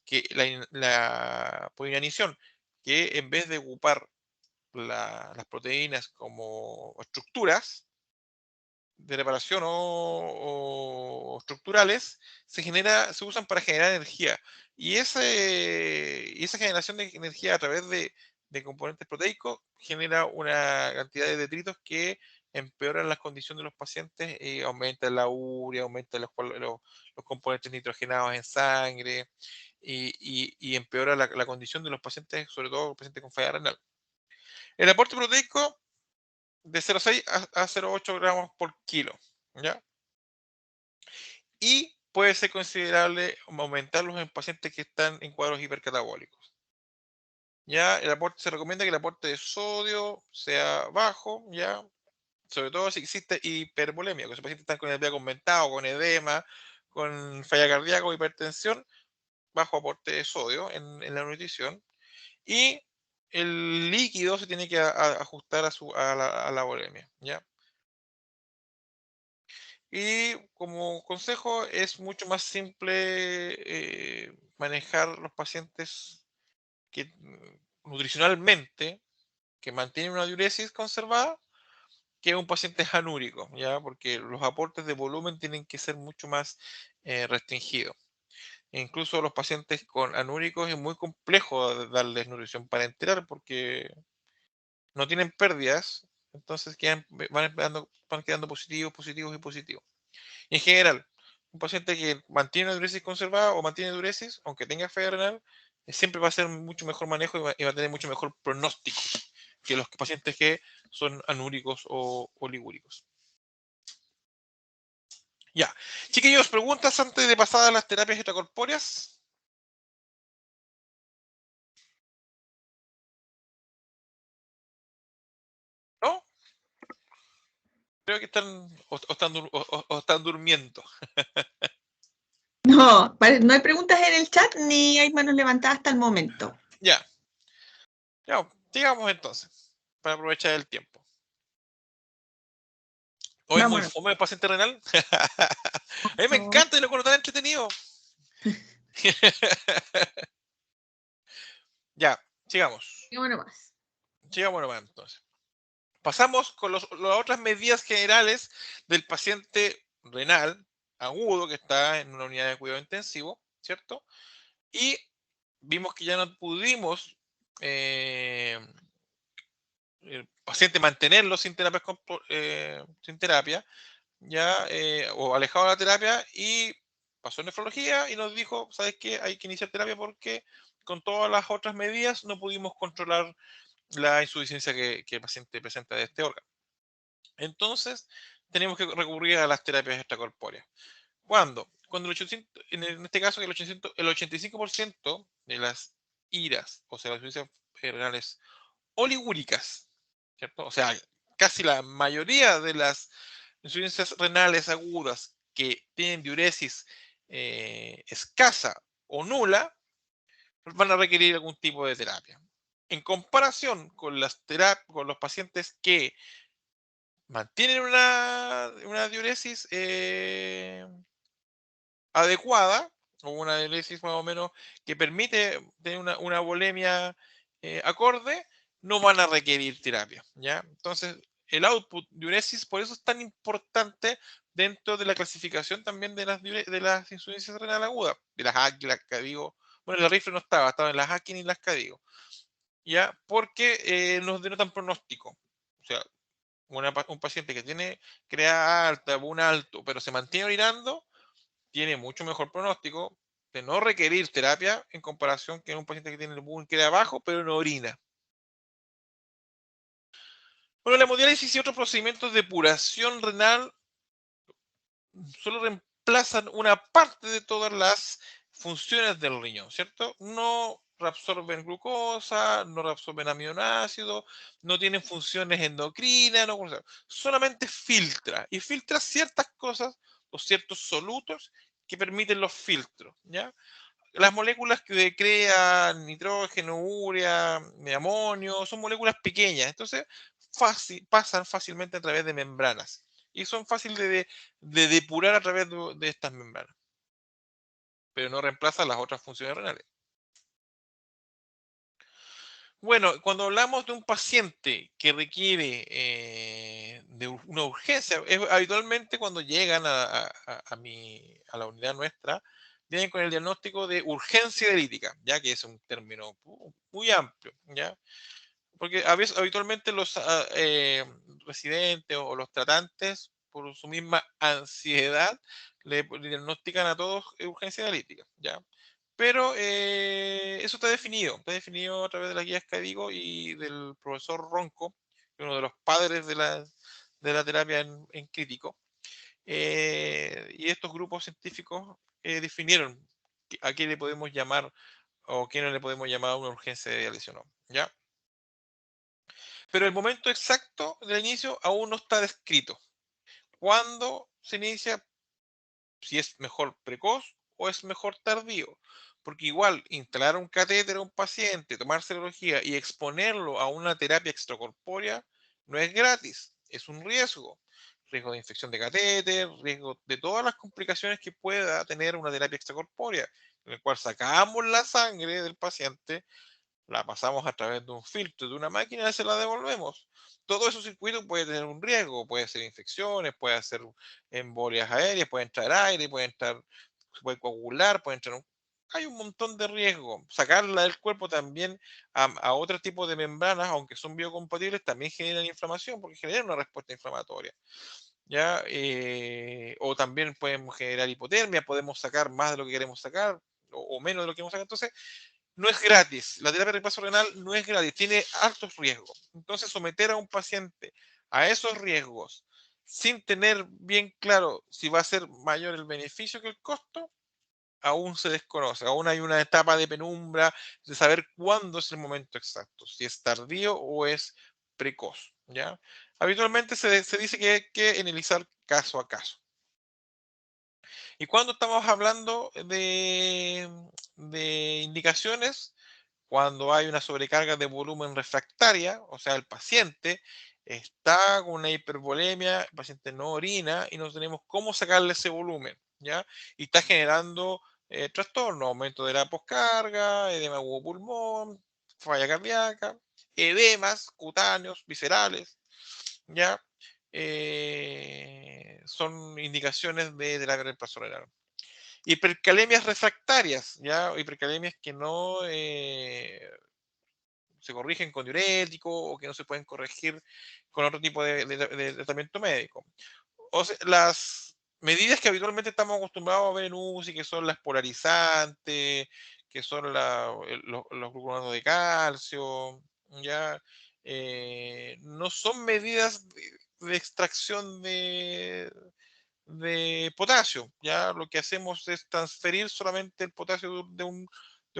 que la polinanición, que en vez de ocupar las proteínas como estructuras de reparación o estructurales, se usan para generar energía. Y esa generación de energía a través de componentes proteicos genera una cantidad de detritos que empeoran las condiciones de los pacientes y aumentan la urea, aumentan los componentes nitrogenados en sangre y empeora la condición de los pacientes, sobre todo los pacientes con falla renal. El aporte proteico de 0,6 a 0,8 gramos por kilo, ¿ya? Y puede ser considerable aumentarlos en pacientes que están en cuadros hipercatabólicos. Ya se recomienda que el aporte de sodio sea bajo, ya, sobre todo si existe hipervolemia, que los pacientes están con el con aumentado, con edema, con falla cardíaca o hipertensión, bajo aporte de sodio en la nutrición. Y el líquido se tiene que ajustar a la volemia, ¿ya? Y como consejo, es mucho más simple manejar los pacientes que nutricionalmente, que mantienen una diuresis conservada, que un paciente anúrico, ¿ya? Porque los aportes de volumen tienen que ser mucho más restringidos. E incluso los pacientes con anúricos es muy complejo darles nutrición parenteral porque no tienen pérdidas, entonces van quedando positivos, positivos y positivos. Y en general, un paciente que mantiene diuresis conservada o mantiene diuresis, aunque tenga falla renal, siempre va a ser mucho mejor manejo y va a tener mucho mejor pronóstico que los pacientes que son anúricos o ligúricos. Ya. Chiquillos, preguntas antes de pasar a las terapias extracorpóreas. ¿No? Creo que están durmiendo. No, no hay preguntas en el chat ni hay manos levantadas hasta el momento. Ya. Ya, sigamos entonces, para aprovechar el tiempo. Hoy muy Vámonos. fome el paciente renal. A mí me No, encanta y lo encuentro tan entretenido. Ya, sigamos. vámonos más. Sigamos nomás entonces. Pasamos con las otras medidas generales del paciente renal agudo que está en una unidad de cuidado intensivo, ¿cierto? Y vimos que ya no pudimos el paciente mantenerlo sin terapia, ya, o alejado de la terapia, y pasó en nefrología y nos dijo, ¿sabes qué? Hay que iniciar terapia porque con todas las otras medidas no pudimos controlar la insuficiencia que el paciente presenta de este órgano. Entonces, tenemos que recurrir a las terapias extracorpóreas. ¿Cuándo? Cuando en este caso, el 85% de las IRAS, o sea, las insuficiencias renales oligúricas, ¿cierto? O sea, casi la mayoría de las insuficiencias renales agudas que tienen diuresis escasa o nula, van a requerir algún tipo de terapia. En comparación con con los pacientes que mantienen una diuresis adecuada, o una diuresis más o menos que permite tener una volemia acorde, no van a requerir terapia, ¿ya? Entonces, el output diuresis, por eso es tan importante dentro de la clasificación también de las insuficiencias renal agudas, de las ACI, las CADIGO. Bueno, la RIFLE no estaba en las ACI y las CADIGO, ¿ya? Porque nos denotan pronóstico. O sea, un paciente que tiene CREA alta, BUN alto, pero se mantiene orinando, tiene mucho mejor pronóstico de no requerir terapia en comparación que un paciente que tiene el BUN CREA bajo, pero no orina. Bueno, la hemodiálisis y otros procedimientos de depuración renal solo reemplazan una parte de todas las funciones del riñón, ¿cierto? No reabsorben glucosa, no reabsorben aminoácidos, no tienen funciones endocrinas, no, solamente filtra y filtra ciertas cosas o ciertos solutos que permiten los filtros, ¿ya? Las moléculas que crean nitrógeno, urea, amonio, son moléculas pequeñas, entonces pasan fácilmente a través de membranas y son fáciles de depurar a través de estas membranas, pero no reemplazan las otras funciones renales. Bueno, cuando hablamos de un paciente que requiere de una urgencia, es habitualmente cuando llegan a la unidad nuestra, vienen con el diagnóstico de urgencia dialítica, ya que es un término muy amplio, ¿ya? Porque a veces, habitualmente los residentes o los tratantes, por su misma ansiedad, le diagnostican a todos urgencia dialítica, ¿ya? Pero eso está definido a través de las guías que digo y del profesor Ronco, uno de los padres de la terapia en crítico. Y estos grupos científicos definieron a qué le podemos llamar o qué no le podemos llamar a una urgencia de diálisis o no, ¿ya? Pero el momento exacto del inicio aún no está descrito. ¿Cuándo se inicia? Si es mejor precoz o es mejor tardío. Porque igual instalar un catéter a un paciente, tomar serología y exponerlo a una terapia extracorpórea no es gratis, es un riesgo. Riesgo de infección de catéter, riesgo de todas las complicaciones que pueda tener una terapia extracorpórea, en el cual sacamos la sangre del paciente, la pasamos a través de un filtro de una máquina y se la devolvemos. Todo esos circuitos puede tener un riesgo, puede ser infecciones, puede ser embolias aéreas, puede entrar aire, se puede coagular, puede entrar hay un montón de riesgos. Sacarla del cuerpo también a otro tipo de membranas, aunque son biocompatibles, también generan inflamación porque generan una respuesta inflamatoria. ¿Ya? O también podemos generar hipotermia, podemos sacar más de lo que queremos sacar o menos de lo que queremos sacar. Entonces, no es gratis. La terapia de reemplazo renal no es gratis, tiene altos riesgos. Entonces, someter a un paciente a esos riesgos sin tener bien claro si va a ser mayor el beneficio que el costo, aún se desconoce. Aún hay una etapa de penumbra de saber cuándo es el momento exacto, si es tardío o es precoz, ¿ya? Habitualmente se dice que hay que analizar caso a caso. Y cuando estamos hablando de indicaciones, cuando hay una sobrecarga de volumen refractaria, o sea, el paciente está con una hipervolemia, el paciente no orina y no tenemos cómo sacarle ese volumen, ¿ya? Y está generando trastorno, aumento de la poscarga, edema de pulmón, falla cardíaca, edemas cutáneos, viscerales, ¿ya? Son indicaciones de la reemplazo renal. Hipercalemias refractarias, ¿ya? Hipercalemias que no se corrigen con diurético o que no se pueden corregir con otro tipo de tratamiento médico. O sea, las medidas que habitualmente estamos acostumbrados a ver en UCI, que son las polarizantes, que son los gluconatos de calcio, ya no son medidas de extracción de potasio. Ya lo que hacemos es transferir solamente el potasio de un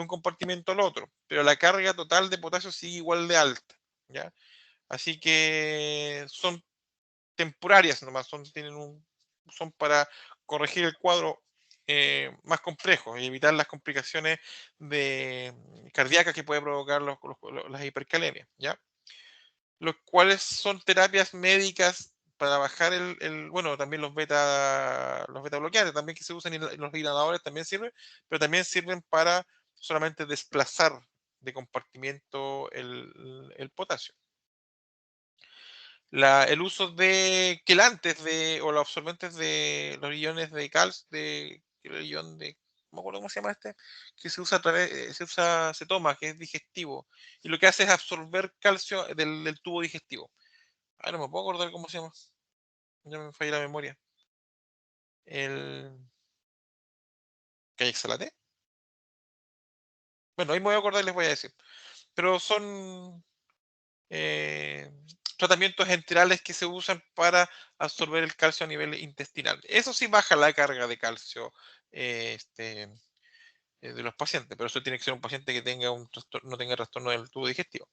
compartimento al otro, pero la carga total de potasio sigue igual de alta. ¿Ya? Así que son temporarias nomás, son para corregir el cuadro más complejo y evitar las complicaciones cardíacas que puede provocar las hipercalemias, ¿ya? Los cuales son terapias médicas para bajar bueno, también los beta bloqueantes también que se usan en los inhaladores también sirven, pero también sirven para solamente desplazar de compartimiento el potasio. El uso de quelantes o los absorbentes de los iones de calcio, el ion de, no me acuerdo cómo se llama este, que se usa a través, se toma, que es digestivo, y lo que hace es absorber calcio del tubo digestivo. Ah, no me puedo acordar cómo se llama, ya me falla la memoria. El Caixalate. Bueno, ahí me voy a acordar y les voy a decir. Pero son eh, tratamientos enterales que se usan para absorber el calcio a nivel intestinal. Eso sí baja la carga de calcio eh, este, de los pacientes, pero eso tiene que ser un paciente que tenga no tenga trastorno del tubo digestivo.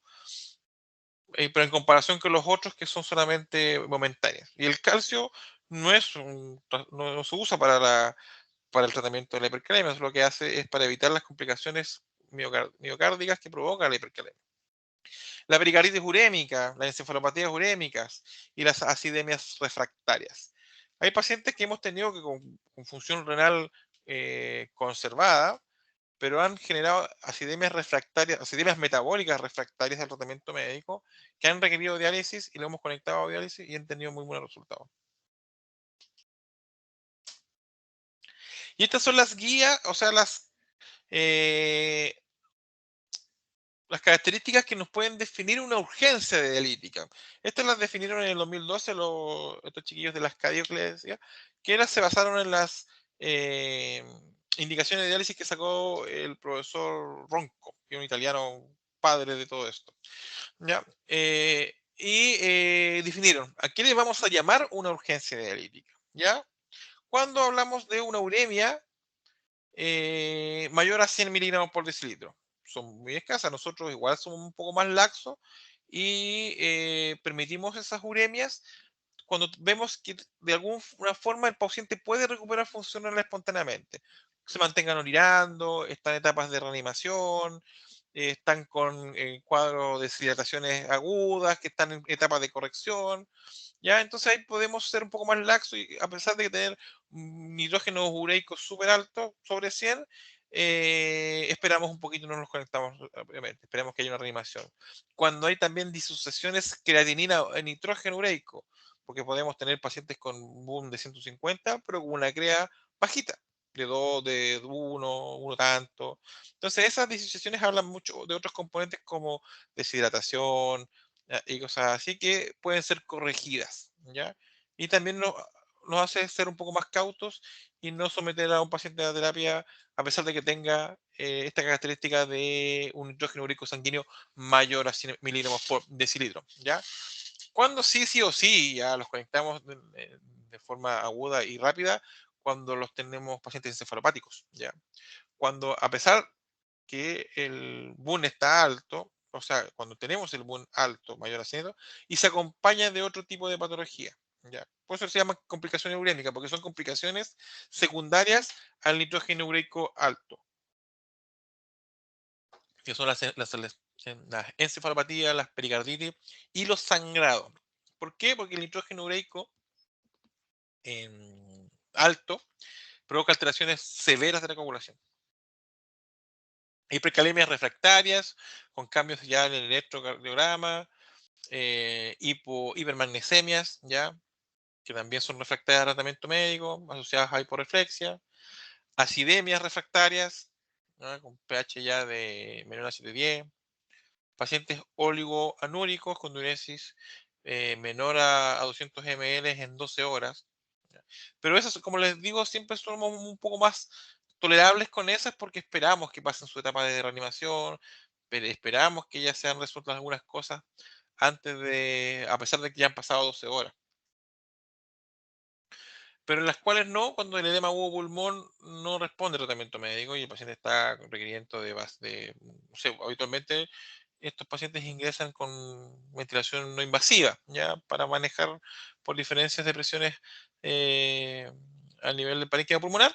Pero en comparación con los otros que son solamente momentáneos. Y el calcio no se usa para el tratamiento de la hipercalemia, lo que hace es para evitar las complicaciones miocárdicas que provoca la hipercalemia. La pericarditis urémica, las encefalopatías urémicas y las acidemias refractarias. Hay pacientes que hemos tenido que con función renal conservada, pero han generado acidemias refractarias, acidemias metabólicas refractarias al tratamiento médico, que han requerido diálisis y lo hemos conectado a diálisis y han tenido muy buenos resultados. Y estas son las guías, o sea, eh, las características que nos pueden definir una urgencia de dialítica. Estas las definieron en el 2012 estos chiquillos de las CADIO que les decía, que se basaron en las eh, indicaciones de diálisis que sacó el profesor Ronco, que es un italiano padre de todo esto. ¿Ya? Definieron a qué le vamos a llamar una urgencia dialítica. ¿Ya? Cuando hablamos de una uremia mayor a 100 miligramos por decilitro. Son muy escasas. Nosotros igual somos un poco más laxos y permitimos esas uremias cuando vemos que de alguna forma el paciente puede recuperar función renal espontáneamente. Se mantengan orinando, están en etapas de reanimación, están con cuadros de deshidrataciones agudas, que están en etapas de corrección. ¿Ya? Entonces ahí podemos ser un poco más laxos y a pesar de tener nitrógeno ureico súper alto, sobre 100, esperamos un poquito, no nos conectamos rápidamente, esperamos que haya una reanimación. Cuando hay también disociaciones creatinina en nitrógeno ureico, porque podemos tener pacientes con boom de 150, pero con una CREA bajita, de 2, de 1, 1 tanto. Entonces esas disociaciones hablan mucho de otros componentes como deshidratación, y cosas así que pueden ser corregidas, ¿ya? Y también nos hace ser un poco más cautos y no someter a un paciente a terapia a pesar de que tenga esta característica de un nitrógeno úrico sanguíneo mayor a 100 miligramos por decilitro, ¿ya? Cuando sí, sí o sí, ya los conectamos de forma aguda y rápida cuando los tenemos pacientes encefalopáticos, ¿ya? Cuando a pesar que el boom está alto, o sea, cuando tenemos el boom alto, mayor a 100, y se acompaña de otro tipo de patología. ¿Ya? Por eso se llama complicación urémica, porque son complicaciones secundarias al nitrógeno ureico alto, que son las encefalopatías, las pericarditis y los sangrados. ¿Por qué? Porque el nitrógeno ureico alto provoca alteraciones severas de la coagulación. Hipercalemias refractarias, con cambios ya en el electrocardiograma, hipermagnesemias, ¿ya? Que también son refractarias al tratamiento médico, asociadas a hiporreflexia, acidemias refractarias, ¿no? Con pH ya de menor a 710, pacientes oligoanúricos con diuresis menor a 200 ml en 12 horas. ¿Ya? Pero esas, como les digo, siempre somos un poco más tolerables con esas porque esperamos que pasen su etapa de reanimación, pero esperamos que ya sean resueltas algunas cosas a pesar de que ya han pasado 12 horas. Pero en las cuales no, cuando el edema hubo pulmón no responde al tratamiento médico y el paciente está con requerimiento no sé, habitualmente estos pacientes ingresan con ventilación no invasiva, ya para manejar por diferencias de presiones eh, a nivel del parénquima pulmonar,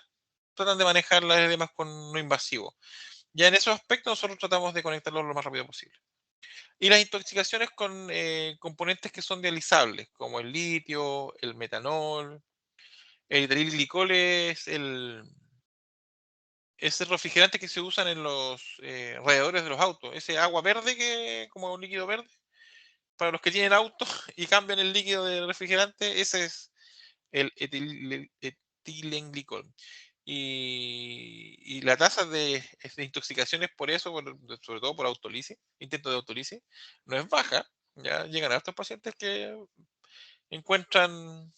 tratan de manejar las edemas con no invasivo. Ya en esos aspectos nosotros tratamos de conectarlos lo más rápido posible. Y las intoxicaciones con componentes que son dializables, como el litio, el metanol, el etilenglicol es ese refrigerante que se usan en los radiadores de los autos, ese agua verde que como un líquido verde, para los que tienen autos y cambian el líquido de refrigerante, ese es el etilenglicol. Y la tasa de intoxicaciones por eso, sobre todo por autolisis, intento de autolisis, no es baja. Ya llegan a estos pacientes que encuentran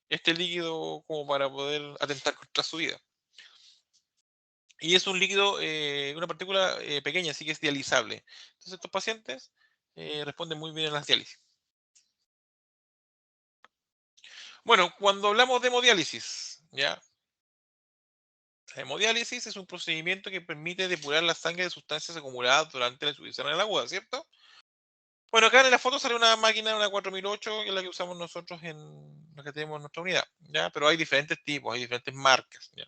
este líquido como para poder atentar contra su vida. Y es un líquido, una partícula pequeña, así que es dializable. Entonces estos pacientes responden muy bien a las diálisis. Bueno, cuando hablamos de hemodiálisis, ¿ya? La hemodiálisis es un procedimiento que permite depurar la sangre de sustancias acumuladas durante la insuficiencia renal aguda, ¿cierto? Bueno, acá en la foto sale una máquina, una 4008, que es la que usamos nosotros en la que tenemos en nuestra unidad, ¿ya? Pero hay diferentes tipos, hay diferentes marcas, ¿ya?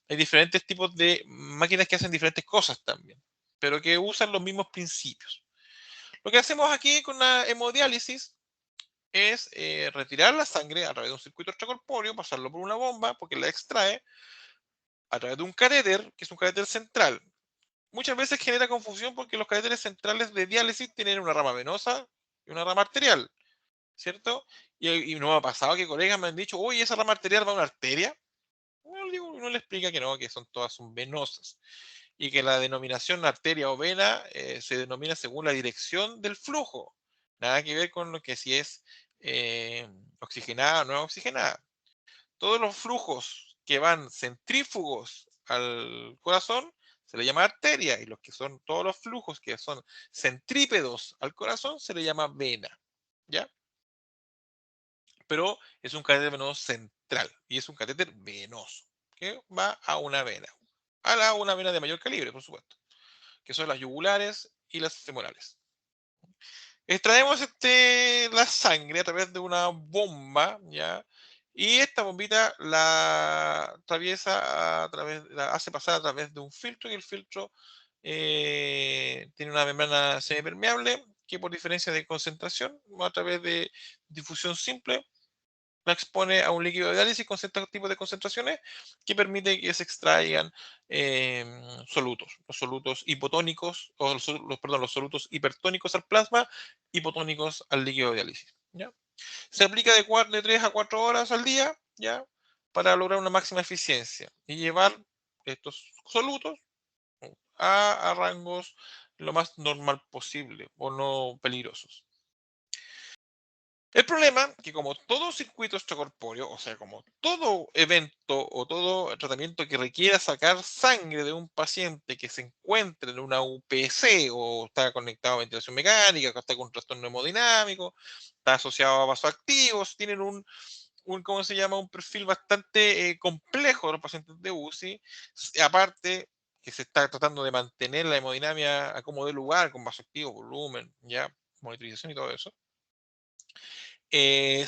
Hay diferentes tipos de máquinas que hacen diferentes cosas también, pero que usan los mismos principios. Lo que hacemos aquí con la hemodiálisis es retirar la sangre a través de un circuito extracorpóreo, pasarlo por una bomba, porque la extrae, a través de un catéter, que es un catéter central. Muchas veces genera confusión porque los catéteres centrales de diálisis tienen una rama venosa y una rama arterial, ¿cierto? Y no me ha pasado que colegas me han dicho, oye, esa rama arterial va a una arteria. Uno le explica que no, que son venosas y que la denominación arteria o vena se denomina según la dirección del flujo. Nada que ver con lo que si es eh, oxigenada o no oxigenada. Todos los flujos que van centrífugos al corazón se le llama arteria y los que son todos los flujos que son centrípedos al corazón se le llama vena. ¿Ya? Pero es un catéter venoso central y es un catéter venoso que va a una vena, una vena de mayor calibre, por supuesto, que son las yugulares y las femorales. Extraemos la sangre a través de una bomba, ¿ya? Y esta bombita la atraviesa la hace pasar a través de un filtro y el filtro tiene una membrana semipermeable que por diferencia de concentración a través de difusión simple la expone a un líquido de diálisis con ciertos tipos de concentraciones que permite que se extraigan solutos, los solutos hipotónicos, o los solutos hipertónicos al plasma, hipotónicos al líquido de diálisis. ¿Ya? Se aplica de 3 a 4 horas al día, ¿ya? Para lograr una máxima eficiencia y llevar estos solutos a rangos lo más normal posible o no peligrosos. El problema que como todo circuito extracorpóreo, o sea, como todo evento o todo tratamiento que requiera sacar sangre de un paciente que se encuentre en una UPC o está conectado a ventilación mecánica, que está con un trastorno hemodinámico, está asociado a vasoactivos, tienen ¿cómo se llama? Un perfil bastante complejo de los pacientes de UCI, aparte que se está tratando de mantener la hemodinamia a como de lugar, con vasoactivos, volumen, ya, monitorización y todo eso.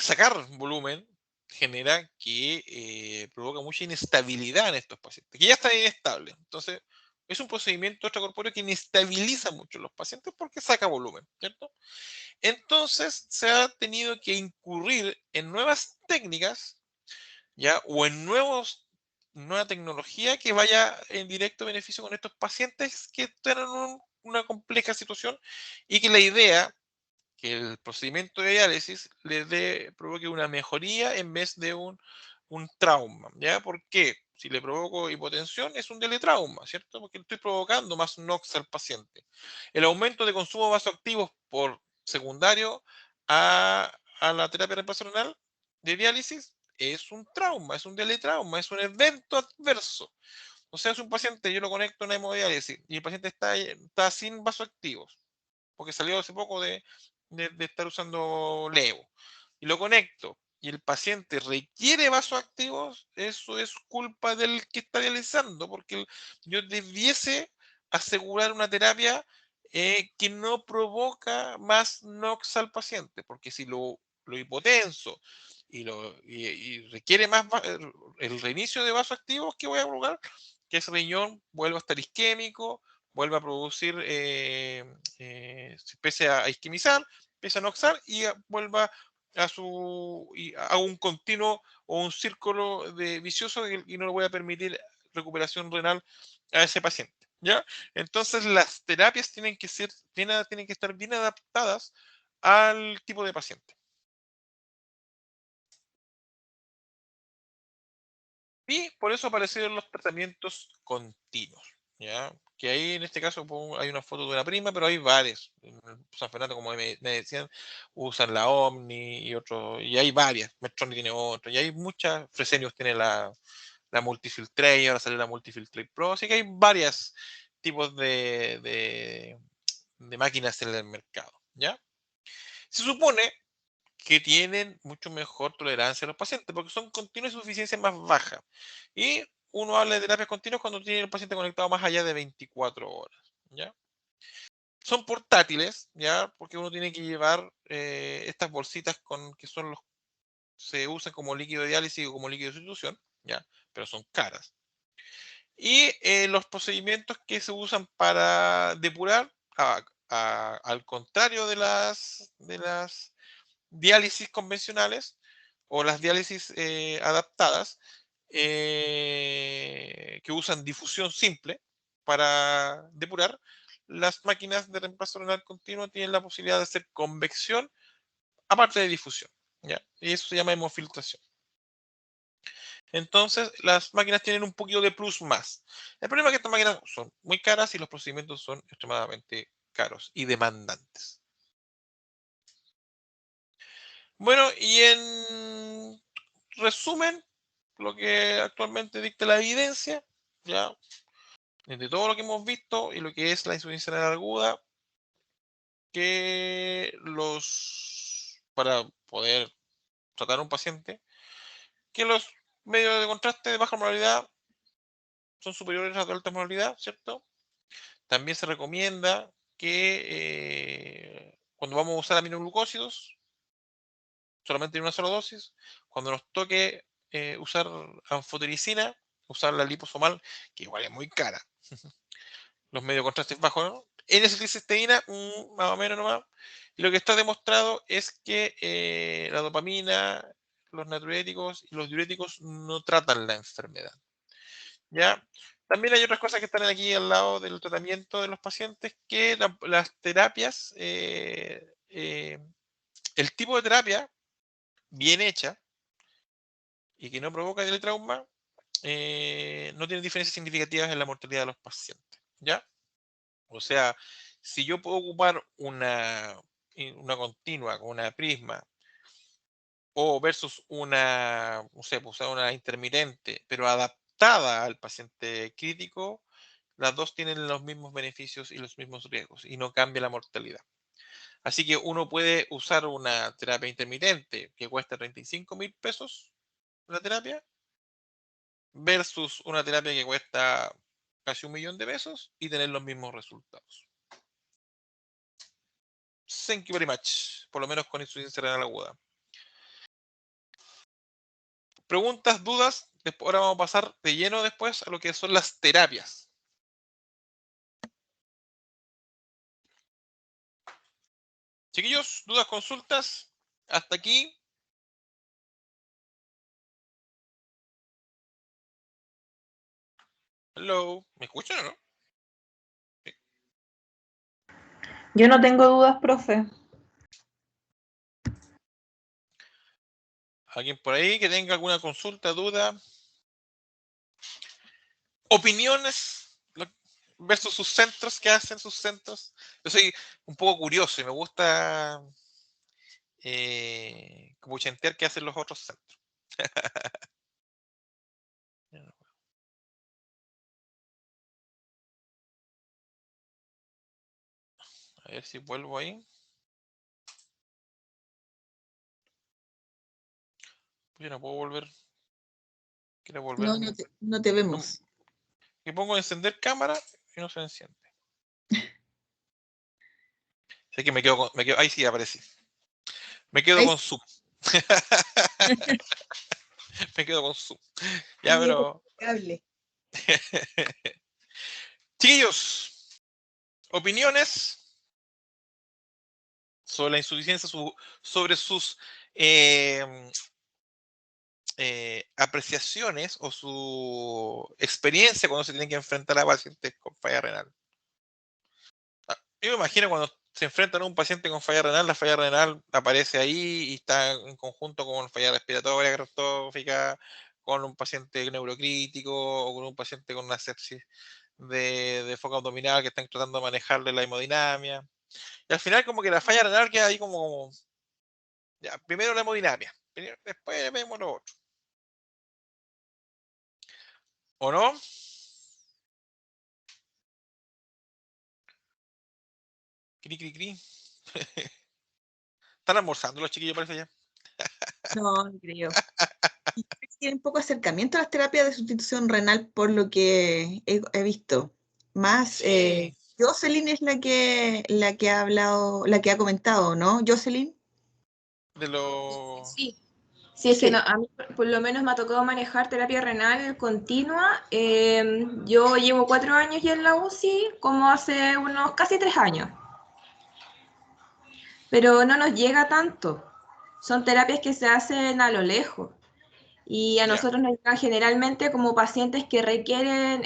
Sacar volumen genera que provoca mucha inestabilidad en estos pacientes, que ya están inestables. Entonces, es un procedimiento extracorpóreo que inestabiliza mucho a los pacientes porque saca volumen, ¿cierto? Entonces, se ha tenido que incurrir en nuevas técnicas, ¿ya? O en nueva tecnología que vaya en directo beneficio con estos pacientes que tienen una compleja situación y que la idea que el procedimiento de diálisis provoque una mejoría en vez de un trauma, ¿ya? ¿Por qué? Si le provoco hipotensión es un teletrauma, ¿cierto? Porque estoy provocando más NOx al paciente. El aumento de consumo de vasoactivos por secundario a la terapia reemplazo de diálisis es un trauma, es un teletrauma, es un evento adverso. O sea, es un paciente, yo lo conecto a una hemodiálisis y el paciente está sin vasoactivos porque salió hace poco de estar usando Levo. Y lo conecto y el paciente requiere vasoactivos, eso es culpa del que está dializando, porque yo debiese asegurar una terapia que no provoca más NOx al paciente, porque si lo hipotenso y requiere más el reinicio de vasoactivos, ¿qué voy a provocar? Que ese riñón vuelva a estar isquémico, vuelve a producir, se empiece a isquemizar, empieza a noxar y vuelva a un continuo o un círculo vicioso y no le voy a permitir recuperación renal a ese paciente. ¿Ya? Entonces las terapias tienen que estar bien adaptadas al tipo de paciente. Y por eso aparecieron los tratamientos continuos, ¿ya? Que ahí en este caso hay una foto de una prima, pero hay varias. En San Fernando, como me decían, usan la Omni y otros, y hay varias. Medtronic tiene otra, y hay muchas. Fresenius tiene la Multifiltrate, ahora sale la Multifiltrate Pro, así que hay varios tipos de máquinas en el mercado, ¿ya? Se supone que tienen mucho mejor tolerancia a los pacientes, porque son continuas y suficiencia más baja. Y uno habla de terapias continuas cuando tiene el paciente conectado más allá de 24 horas. ¿Ya? Son portátiles, ¿ya? Porque uno tiene que llevar estas bolsitas que se usan como líquido de diálisis o como líquido de sustitución, ¿ya? Pero son caras. Y los procedimientos que se usan para depurar, al contrario de las diálisis convencionales o las diálisis adaptadas, que usan difusión simple para depurar, las máquinas de reemplazo renal continuo tienen la posibilidad de hacer convección aparte de difusión, ¿ya? Y eso se llama hemofiltración. Entonces, las máquinas tienen un poquito de plus más. El problema es que estas máquinas son muy caras y los procedimientos son extremadamente caros y demandantes. Bueno, y en resumen, lo que actualmente dicta la evidencia, ya, de todo lo que hemos visto y lo que es la insuficiencia renal aguda, que para poder tratar a un paciente, que los medios de contraste de baja moralidad son superiores a los de alta moralidad, ¿cierto? También se recomienda que cuando vamos a usar aminoglucósidos, solamente en una sola dosis, cuando nos toque usar anfotericina, usar la liposomal, que igual es muy cara, los medios contrastes bajos, ¿no? N-acetilcisteína, más o menos nomás. Y lo que está demostrado es que la dopamina, los natriuréticos y los diuréticos no tratan la enfermedad. ¿Ya? También hay otras cosas que están aquí al lado del tratamiento de los pacientes, que las terapias, el tipo de terapia bien hecha y que no provoca el trauma, no tiene diferencias significativas en la mortalidad de los pacientes. ¿Ya? O sea, si yo puedo ocupar una continua con una prisma o versus no sé, pues, una intermitente, pero adaptada al paciente crítico, las dos tienen los mismos beneficios y los mismos riesgos y no cambia la mortalidad. Así que uno puede usar una terapia intermitente que cuesta 35.000 pesos la terapia versus una terapia que cuesta casi 1.000.000 de pesos y tener los mismos resultados. Thank you very much. Por lo menos con insuficiencia renal aguda. Preguntas, dudas. Ahora vamos a pasar de lleno después a lo que son las terapias. Chiquillos, dudas, consultas. Hasta aquí. Hello. ¿Me escuchan o no? Sí. Yo no tengo dudas, profe. ¿Alguien por ahí que tenga alguna consulta, duda? Opiniones versus sus centros, ¿qué hacen sus centros? Yo soy un poco curioso y me gusta cubuchentear qué hacen los otros centros. A ver si vuelvo ahí. Yo no puedo volver. Quiero volver. No te vemos. Y pongo encender cámara y no se enciende. Sé que ahí sí aparecí. Me quedo Ahí con Zoom. Me quedo con Zoom. Ya, sigue con pero. el cable. Chiquillos, opiniones sobre la insuficiencia, sobre sus apreciaciones o su experiencia cuando se tienen que enfrentar a pacientes con falla renal. Yo me imagino cuando se enfrentan a un paciente con falla renal, la falla renal aparece ahí y está en conjunto con falla respiratoria catastrófica, con un paciente neurocrítico o con un paciente con una sepsis de foco abdominal que están tratando de manejarle la hemodinamia. Y al final como que la falla renal queda ahí como ya, primero la hemodinamia, después vemos lo otro. ¿O no? Cri, cri, cri. Están almorzando los chiquillos, parece ya. No, no creo. Y tiene un poco acercamiento a las terapias de sustitución renal por lo que he visto. Más, Sí, Jocelyn es la que ha hablado, la que ha comentado, ¿no? Jocelyn. de lo... Sí, sí, es que Sí. a mí por lo menos me ha tocado manejar terapia renal continua. Yo llevo 4 años ya en la UCI, como hace unos casi 3 años, pero no nos llega tanto. Son terapias que se hacen a lo lejos. Y a Ya. nosotros nos llegan generalmente como pacientes que requieren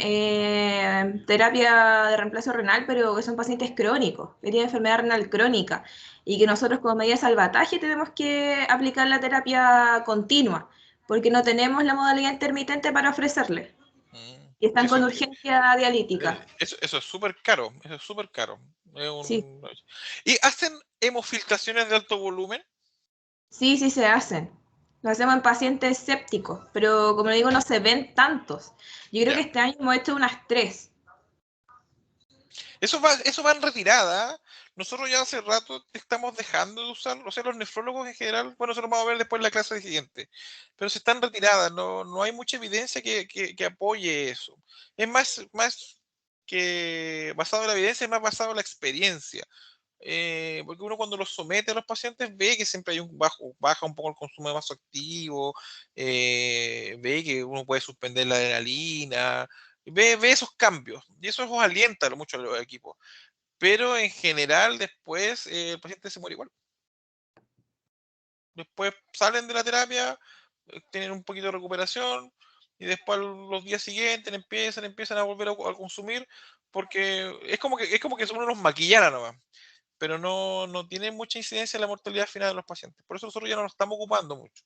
terapia de reemplazo renal, pero que son pacientes crónicos, que tienen enfermedad renal crónica, y que nosotros como medida de salvataje tenemos que aplicar la terapia continua, porque no tenemos la modalidad intermitente para ofrecerle. Y Sí, están con urgencia dialítica. eso es súper caro, eso es súper caro. Sí, ¿Y hacen hemofiltraciones de alto volumen? sí, sí se hacen. Lo hacemos en pacientes sépticos, pero como digo, no se ven tantos. Yo creo que Ya. este año hemos hecho unas 3. Eso va en retirada. Nosotros ya hace rato estamos dejando de usar, o sea, los nefrólogos en general, bueno, eso lo vamos a ver después en la clase siguiente, pero se están retiradas, no hay mucha evidencia que apoye eso. Es más que basado en la evidencia, es más basado en la experiencia. Porque uno cuando los somete a los pacientes ve que siempre hay baja un poco el consumo de vasoactivo, ve que uno puede suspender la adrenalina, ve esos cambios y eso os alienta mucho a los equipos. Pero en general después el paciente se muere igual. Después salen de la terapia, tienen un poquito de recuperación y después los días siguientes empiezan a volver a consumir porque es como que uno los maquillara nomás, pero no tiene mucha incidencia en la mortalidad final de los pacientes. Por eso nosotros ya no lo estamos ocupando mucho.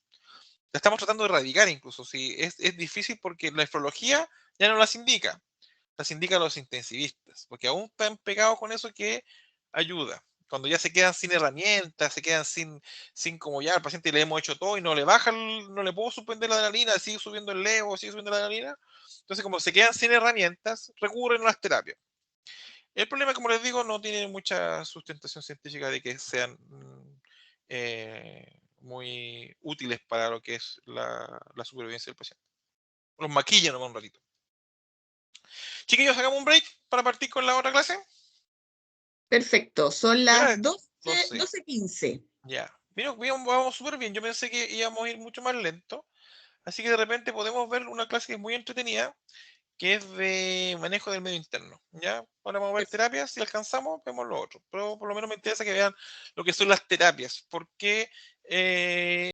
La estamos tratando de erradicar incluso. Sí, es difícil porque la nefrología ya no las indica a los intensivistas, porque aún están pegados con eso que ayuda. Cuando ya se quedan sin herramientas, se quedan sin como ya al paciente le hemos hecho todo y no le baja, no le puedo suspender la adrenalina, sigue subiendo el levo, sigue subiendo la adrenalina. Entonces, como se quedan sin herramientas, recurren a las terapias. El problema, como les digo, no tiene mucha sustentación científica de que sean muy útiles para lo que es la supervivencia del paciente. Los maquillan nomás un ratito. Chiquillos, hagamos un break para partir con la otra clase. Perfecto, son ¿Qué hora las es? 12, 12. 12:15. Ya. Vamos súper bien. Yo pensé que íbamos a ir mucho más lento. Así que de repente podemos ver una clase que es muy entretenida, que es de manejo del medio interno. ¿Ya? Ahora vamos a ver terapias, si alcanzamos, vemos lo otro. Pero por lo menos me interesa que vean lo que son las terapias, porque